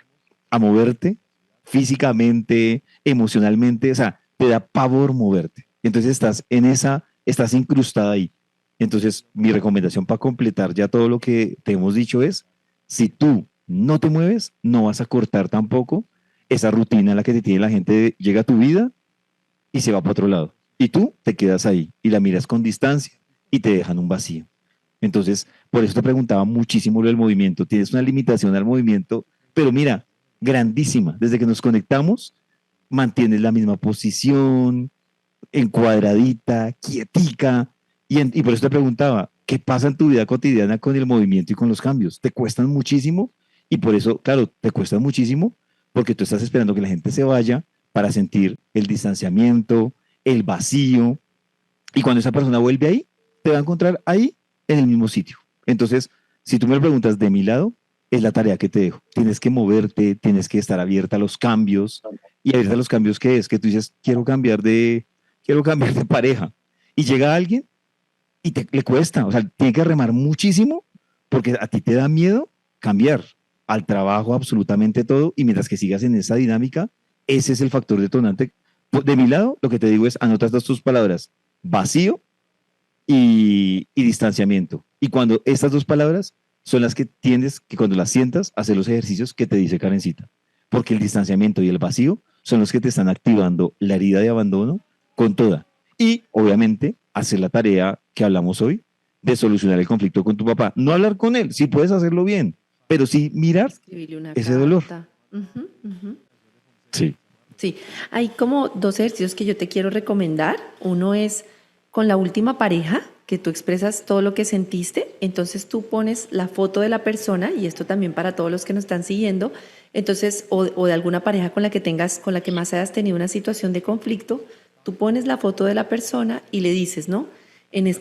S2: a moverte físicamente, emocionalmente, o sea, te da pavor moverte. Entonces estás en esa, estás incrustada ahí. Entonces, mi recomendación para completar ya todo lo que te hemos dicho es, si tú no te mueves, no vas a cortar tampoco esa rutina en la que te tiene la gente, llega a tu vida y se va para otro lado. Y tú te quedas ahí y la miras con distancia y te dejan un vacío. Entonces, por eso te preguntaba muchísimo lo del movimiento. Tienes una limitación al movimiento, pero mira, grandísima. Desde que nos conectamos, mantienes la misma posición, encuadradita, quietica. Y por eso te preguntaba, ¿qué pasa en tu vida cotidiana con el movimiento y con los cambios? ¿Te cuestan muchísimo? Y por eso, claro, te cuestan muchísimo porque tú estás esperando que la gente se vaya para sentir el distanciamiento, el vacío. Y cuando esa persona vuelve ahí, te va a encontrar ahí en el mismo sitio. Entonces, si tú me lo preguntas de mi lado, es la tarea que te dejo. Tienes que moverte, tienes que estar abierta a los cambios. Y abierta a los cambios, ¿qué es? Que tú dices, quiero cambiar de pareja. Y llega alguien y le cuesta, o sea, tiene que remar muchísimo porque a ti te da miedo cambiar al trabajo, absolutamente todo, y mientras que sigas en esa dinámica, ese es el factor detonante. De mi lado, lo que te digo es, anota estas tus palabras, vacío y distanciamiento. Y cuando estas dos palabras son las que tienes que cuando las sientas, hacer los ejercicios que te dice Karencita. Porque el distanciamiento y el vacío son los que te están activando la herida de abandono con toda. Y obviamente hacer la tarea que hablamos hoy de solucionar el conflicto con tu papá. No hablar con él, sí puedes hacerlo bien, pero sí mirar
S1: Escribirle una
S2: ese dolor.
S1: carta. Ujú, ujú.
S2: Sí.
S1: Sí, hay como dos ejercicios que yo te quiero recomendar. Uno es con la última pareja, que tú expresas todo lo que sentiste. Entonces tú pones la foto de la persona, y esto también para todos los que nos están siguiendo. Entonces, o de alguna pareja con la que tengas, con la que más hayas tenido una situación de conflicto, tú pones la foto de la persona y le dices, ¿no?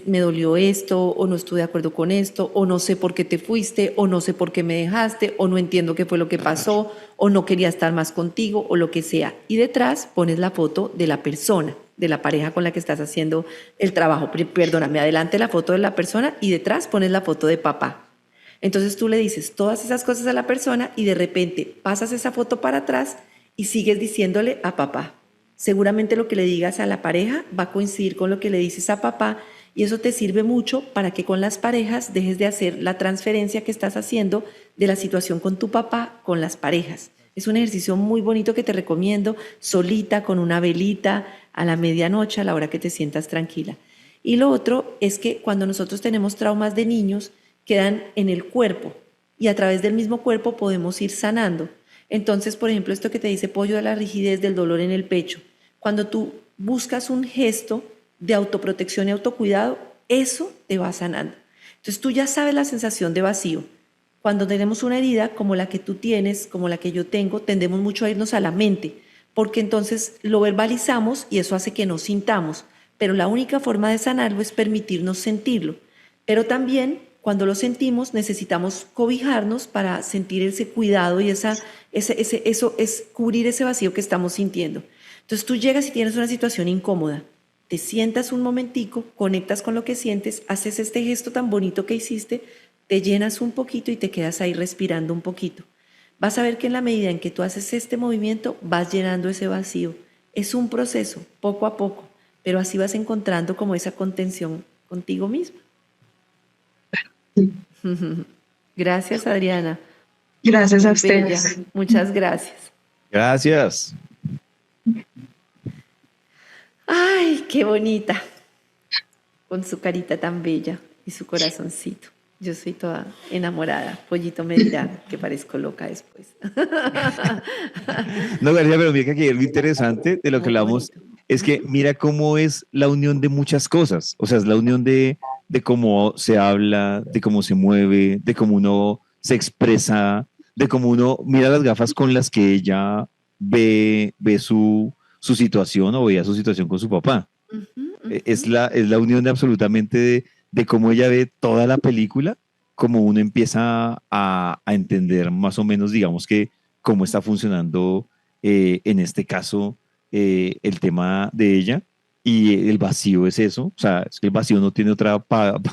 S1: Me dolió esto, o no estuve de acuerdo con esto, o no sé por qué te fuiste, o no sé por qué me dejaste, o no entiendo qué fue lo que pasó, o no quería estar más contigo, o lo que sea. Y detrás pones la foto de la persona, de la pareja con la que estás haciendo el trabajo. Perdóname, adelante la foto de la persona y detrás pones la foto de papá. Entonces tú le dices todas esas cosas a la persona y de repente pasas esa foto para atrás y sigues diciéndole a papá. Seguramente lo que le digas a la pareja va a coincidir con lo que le dices a papá, y eso te sirve mucho para que con las parejas dejes de hacer la transferencia que estás haciendo de la situación con tu papá con las parejas. Es un ejercicio muy bonito que te recomiendo, solita, con una velita, a la medianoche, a la hora que te sientas tranquila. Y lo otro es que cuando nosotros tenemos traumas de niños, quedan en el cuerpo, y a través del mismo cuerpo podemos ir sanando. Entonces, por ejemplo, esto que te dice Pollo de la rigidez del dolor en el pecho, cuando tú buscas un gesto de autoprotección y autocuidado, eso te va sanando. Entonces tú ya sabes la sensación de vacío. Cuando tenemos una herida como la que tú tienes, como la que yo tengo, tendemos mucho a irnos a la mente, porque entonces lo verbalizamos y eso hace que nos sintamos. Pero la única forma de sanarlo es permitirnos sentirlo. Pero también cuando lo sentimos necesitamos cobijarnos para sentir ese cuidado y eso es cubrir ese vacío que estamos sintiendo. Entonces tú llegas y tienes una situación incómoda, te sientas un momentico, conectas con lo que sientes, haces este gesto tan bonito que hiciste, te llenas un poquito y te quedas ahí respirando un poquito. Vas a ver que en la medida en que tú haces este movimiento, vas llenando ese vacío. Es un proceso, poco a poco, pero así vas encontrando como esa contención contigo misma. Gracias, Adriana.
S3: Gracias a
S1: Bella.
S3: ustedes.
S1: Muchas gracias.
S2: Gracias.
S1: Ay, qué bonita. Con su carita tan bella y su corazoncito. Yo soy toda enamorada. Pollito me dirá que parezco loca después.
S2: No, García, pero mira que aquí hay algo interesante de lo que
S1: Muy
S2: hablamos,
S1: bonito.
S2: es que mira cómo es la unión de muchas cosas, o sea, es la unión de cómo se habla, de cómo se mueve, de cómo uno se expresa, de cómo uno mira las gafas con las que ella ve su situación o veía su situación con su papá.
S1: Ujú,
S2: Es la unión de absolutamente de cómo ella ve toda la película, como uno empieza a entender más o menos, digamos que, cómo está funcionando en este caso el tema de ella. Y el vacío es eso, o sea, es que el vacío no tiene otra,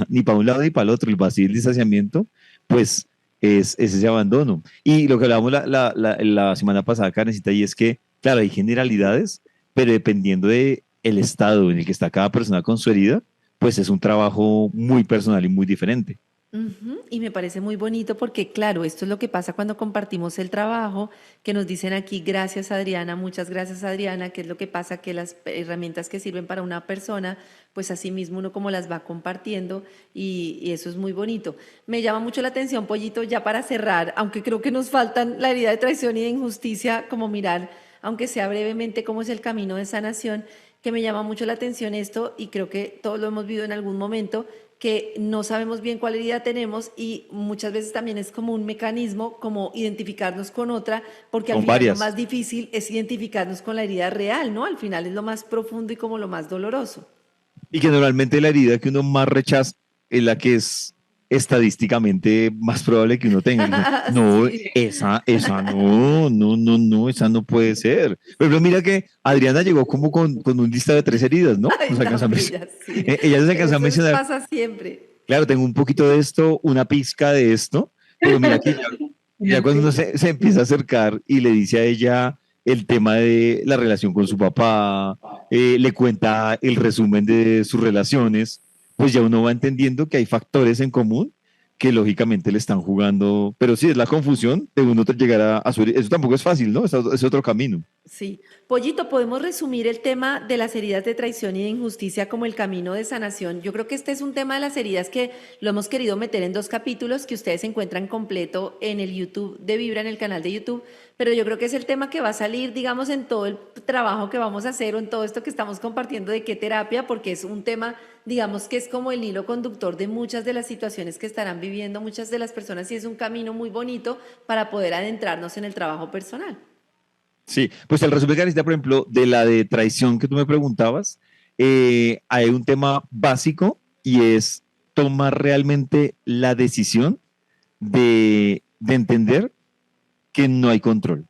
S2: ni para un lado ni para el otro, el vacío y el distanciamiento, pues es ese abandono. Y lo que hablábamos la semana pasada, Karencita, y es que, claro, hay generalidades, pero dependiendo de el estado en el que está cada persona con su herida, pues es un trabajo muy personal y muy diferente.
S1: Ujú. Y me parece muy bonito porque, claro, esto es lo que pasa cuando compartimos el trabajo, que nos dicen aquí, gracias Adriana, muchas gracias Adriana, que es lo que pasa, que las herramientas que sirven para una persona, pues así mismo uno como las va compartiendo y eso es muy bonito. Me llama mucho la atención, Pollito, ya para cerrar, aunque creo que nos faltan la herida de traición y de injusticia, como mirar, aunque sea brevemente, cómo es el camino de sanación, que me llama mucho la atención esto y creo que todos lo hemos vivido en algún momento que no sabemos bien cuál herida tenemos y muchas veces también es como un mecanismo como identificarnos con otra, porque al
S2: Con
S1: final lo
S2: varias.
S1: más difícil es identificarnos con la herida real, ¿no? Al final es lo más profundo y como lo más doloroso.
S2: Y que normalmente la herida que uno más rechaza es la que es estadísticamente más probable que uno tenga. Y uno, no,
S1: Sí.
S2: esa no, esa no puede ser. Pero mira que Adriana llegó como con un listado de 3 heridas, ¿no?
S1: Ay,
S2: nos alcanza a
S1: tan
S2: mencionar.
S1: bella, sí.
S2: Ella se
S1: Pero
S2: alcanzó a
S1: eso
S2: mencionar,
S1: pasa siempre.
S2: claro, tengo un poquito de esto, una pizca de esto, pero mira que ya cuando uno se empieza a acercar y le dice a ella el tema de la relación con su papá, le cuenta el resumen de sus relaciones, pues ya uno va entendiendo que hay factores en común que lógicamente le están jugando, pero sí, es la confusión de uno llegar a su... Eso tampoco es fácil, ¿no? Es otro camino.
S1: Sí. Pollito, podemos resumir el tema de las heridas de traición y de injusticia como el camino de sanación. Yo creo que este es un tema de las heridas que lo hemos querido meter en 2 capítulos que ustedes encuentran completo en el YouTube de Vibra, en el canal de YouTube, pero yo creo que es el tema que va a salir, digamos, en todo el trabajo que vamos a hacer o en todo esto que estamos compartiendo de qué terapia, porque es un tema, digamos, que es como el hilo conductor de muchas de las situaciones que estarán viviendo muchas de las personas y es un camino muy bonito para poder adentrarnos en el trabajo personal.
S2: Sí, pues el resumen, Carita, por ejemplo, de la de traición que tú me preguntabas, hay un tema básico y es tomar realmente la decisión de entender que no hay control.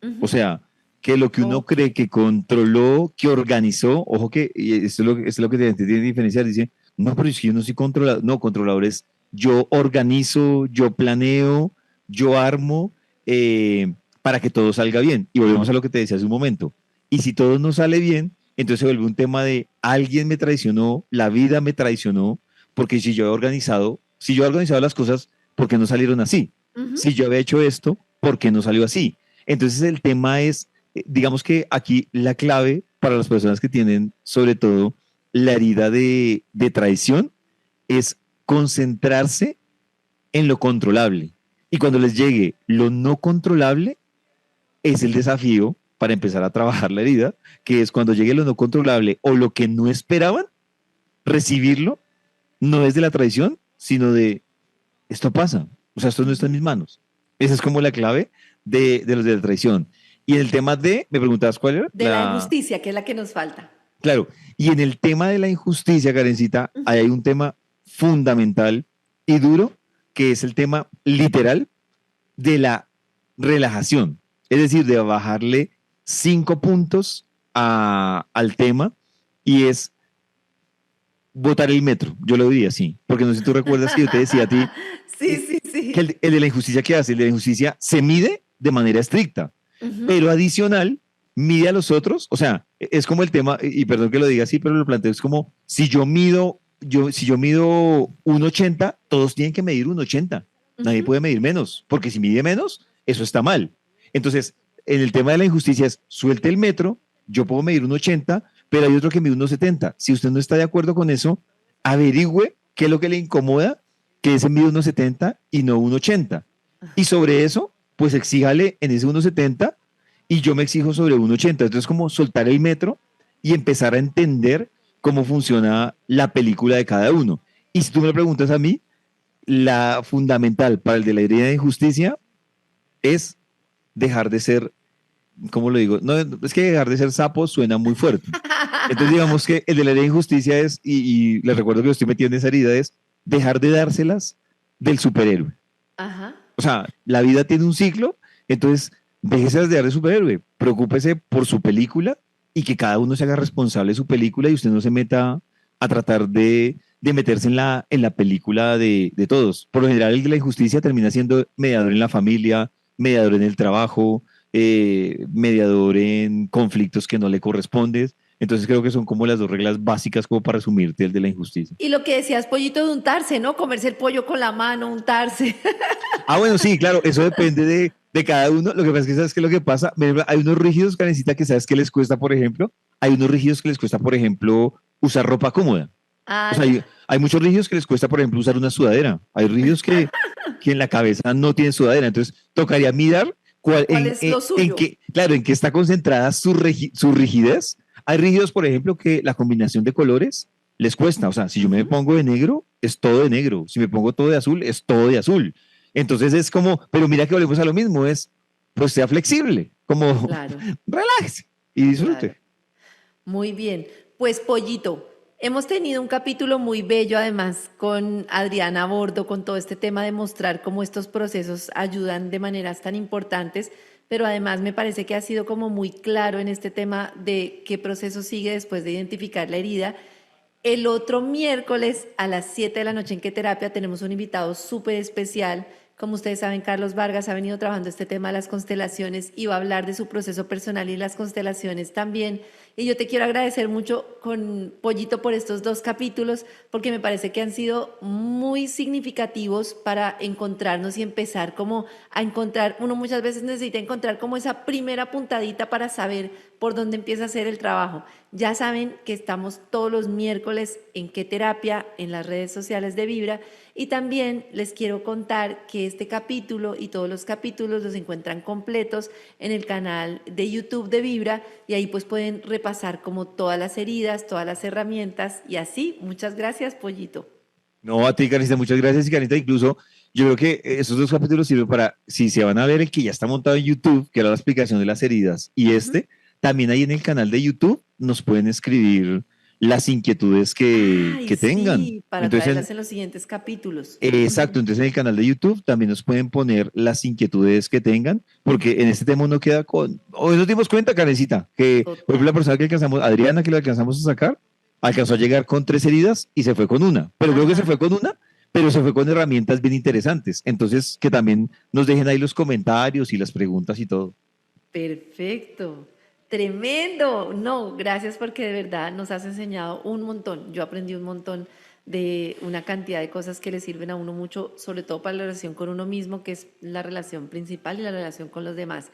S2: O
S1: Ujú.
S2: sea, que lo que uno
S1: Ok.
S2: cree que controló, que organizó, ojo que y esto es lo que tiene que diferenciar, dice, no, pero es que yo no soy controlador, no, controlador es yo organizo, yo planeo, yo armo para que todo salga bien. Y volvemos a lo que te decía hace un momento. Y si todo no sale bien, entonces se vuelve un tema de alguien me traicionó, la vida me traicionó, porque si yo he organizado las cosas, ¿por qué no salieron así?
S1: Ujú.
S2: Si yo había hecho esto, ¿por qué no salió así? Entonces el tema es, digamos que aquí la clave para las personas que tienen sobre todo la herida de traición es concentrarse en lo controlable. Y cuando les llegue lo no controlable, es el desafío para empezar a trabajar la herida, que es cuando llegue lo no controlable o lo que no esperaban, recibirlo, no es de la traición, sino de esto pasa, o sea, esto no está en
S1: Ujú.
S2: mis manos. Esa es como la clave de los de la traición. Y en el tema de, me preguntabas cuál era,
S1: De la injusticia, que es la que nos falta.
S2: claro, y en el tema de la injusticia, Karencita, ahí
S1: Ujú.
S2: hay un tema fundamental y duro, que es el tema literal de la relajación, es decir, de bajarle 5 puntos al tema y es botar el metro, yo lo diría así, porque no sé si tú recuerdas que yo te decía a ti
S1: Sí, sí, sí.
S2: que el de la injusticia que hace, el de la injusticia se mide de manera estricta,
S1: Ujú.
S2: pero adicional mide a los otros, o sea, es como el tema, y perdón que lo diga así, pero lo planteo, es como si yo mido 1,80, todos tienen que medir 1,80, nadie
S1: Ujú.
S2: puede medir menos, porque si mide menos, eso está mal. Entonces, en el tema de la injusticia es, suelte el metro, yo puedo medir 1,80, pero hay otro que mide 1,70. Si usted no está de acuerdo con eso, averigüe qué es lo que le incomoda que ese mide 1,70 y no 1,80. Y sobre eso, pues exíjale en ese 1,70 y yo me exijo sobre 1,80. Entonces, como soltar el metro y empezar a entender cómo funciona la película de cada uno. Y si tú me lo preguntas a mí, la fundamental para el de la herida de injusticia es dejar de ser, ¿cómo lo digo? No, es que dejar de ser sapo suena muy fuerte. Entonces, digamos que el de la herida de injusticia es, y les recuerdo que lo estoy metiendo en esa herida, es dejar de dárselas del superhéroe.
S1: Ajá.
S2: O sea, la vida tiene un ciclo, entonces déjese de dar de superhéroe, preocúpese por su película y que cada uno se haga responsable de su película y usted no se meta a tratar de meterse en la película de todos. Por lo general, el de la injusticia termina siendo mediador en la familia, mediador en el trabajo, mediador en conflictos que no le corresponden, Entonces creo que son como las dos reglas básicas como para resumirte el de la injusticia.
S1: Y lo que decías, pollito, de untarse, ¿no? Comerse el pollo con la mano, untarse.
S2: Ah, bueno, sí, claro, eso depende de cada uno. Lo que pasa es que, ¿sabes qué es lo que pasa? Por ejemplo, hay unos rígidos, Karencita, que sabes que les cuesta, por ejemplo, hay unos rígidos que les cuesta, por ejemplo, usar ropa cómoda. O
S1: Ah,
S2: sea,
S1: ya.
S2: hay muchos rígidos que les cuesta, por ejemplo, usar una sudadera. Hay rígidos que en la cabeza no tienen sudadera. Entonces, tocaría mirar
S1: ¿Cuál es lo
S2: en
S1: suyo?
S2: qué, claro, en qué está concentrada su rigidez. Hay rígidos, por ejemplo, que la combinación de colores les cuesta. O sea, si yo me
S1: Ujú,
S2: pongo de negro, es todo de negro. Si me pongo todo de azul, es todo de azul. Entonces es como, pero mira que volvemos a lo mismo, es, pues sea flexible, como
S1: claro,
S2: relájese y
S1: claro.
S2: disfrute.
S1: Muy bien. Pues, pollito, hemos tenido un capítulo muy bello, además, con Adriana a bordo, con todo este tema de mostrar cómo estos procesos ayudan de maneras tan importantes, pero además me parece que ha sido como muy claro en este tema de qué proceso sigue después de identificar la herida. El otro miércoles a las 7 de la noche en Qué Terapia tenemos un invitado súper especial. Como ustedes saben, Carlos Vargas ha venido trabajando este tema de las constelaciones y va a hablar de su proceso personal y las constelaciones también. Y yo te quiero agradecer mucho con Pollito por estos dos capítulos, porque me parece que han sido muy significativos para encontrarnos y empezar como a encontrar, uno muchas veces necesita encontrar como esa primera puntadita para saber por dónde empieza a hacer el trabajo. Ya saben que estamos todos los miércoles en Qué Terapia, en las redes sociales de Vibra. Y también les quiero contar que este capítulo y todos los capítulos los encuentran completos en el canal de YouTube de Vibra y ahí pues pueden repasar como todas las heridas, todas las herramientas y así. Muchas gracias, Pollito.
S2: No, a ti, Carita, muchas gracias. Y Carita, incluso yo creo que esos dos capítulos sirven para, si se van a ver el que ya está montado en YouTube, que era la explicación de las heridas, y
S1: Ujú.
S2: también ahí en el canal de YouTube nos pueden escribir las inquietudes
S1: Ay,
S2: que tengan.
S1: sí, para
S2: Entonces,
S1: traerlas en los siguientes capítulos.
S2: exacto,
S1: Ujú.
S2: entonces en el canal de YouTube también nos pueden poner las inquietudes que tengan, porque en este tema uno queda con, hoy nos dimos cuenta, Karencita, que por ejemplo la
S1: Total.
S2: persona que alcanzamos, Adriana, que la alcanzamos a sacar, alcanzó a llegar con 3 heridas y se fue con una, pero creo que se
S1: Ajá.
S2: fue con una, pero se fue con herramientas bien interesantes, entonces que también nos dejen ahí los comentarios y las preguntas y todo.
S1: Perfecto. Tremendo. No, gracias porque de verdad nos has enseñado un montón. Yo aprendí un montón de una cantidad de cosas que le sirven a uno mucho, sobre todo para la relación con uno mismo, que es la relación principal y la relación con los demás.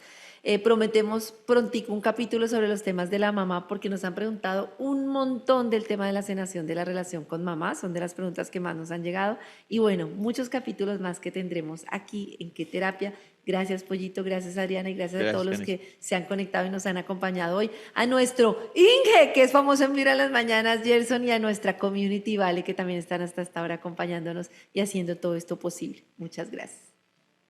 S1: Prometemos prontico un capítulo sobre los temas de la mamá porque nos han preguntado un montón del tema de la sanación de la relación con mamá, son de las preguntas que más nos han llegado y bueno, muchos capítulos más que tendremos aquí en Qué Terapia. Gracias Pollito, gracias Adriana y gracias a todos
S2: Gracias,
S1: los
S2: Karencita.
S1: que se han conectado y nos han acompañado hoy. A nuestro Inge, que es famoso en Vibra en las Mañanas, Gerson, y a nuestra community Vale, que también están hasta esta hora acompañándonos y haciendo todo esto posible. Muchas gracias.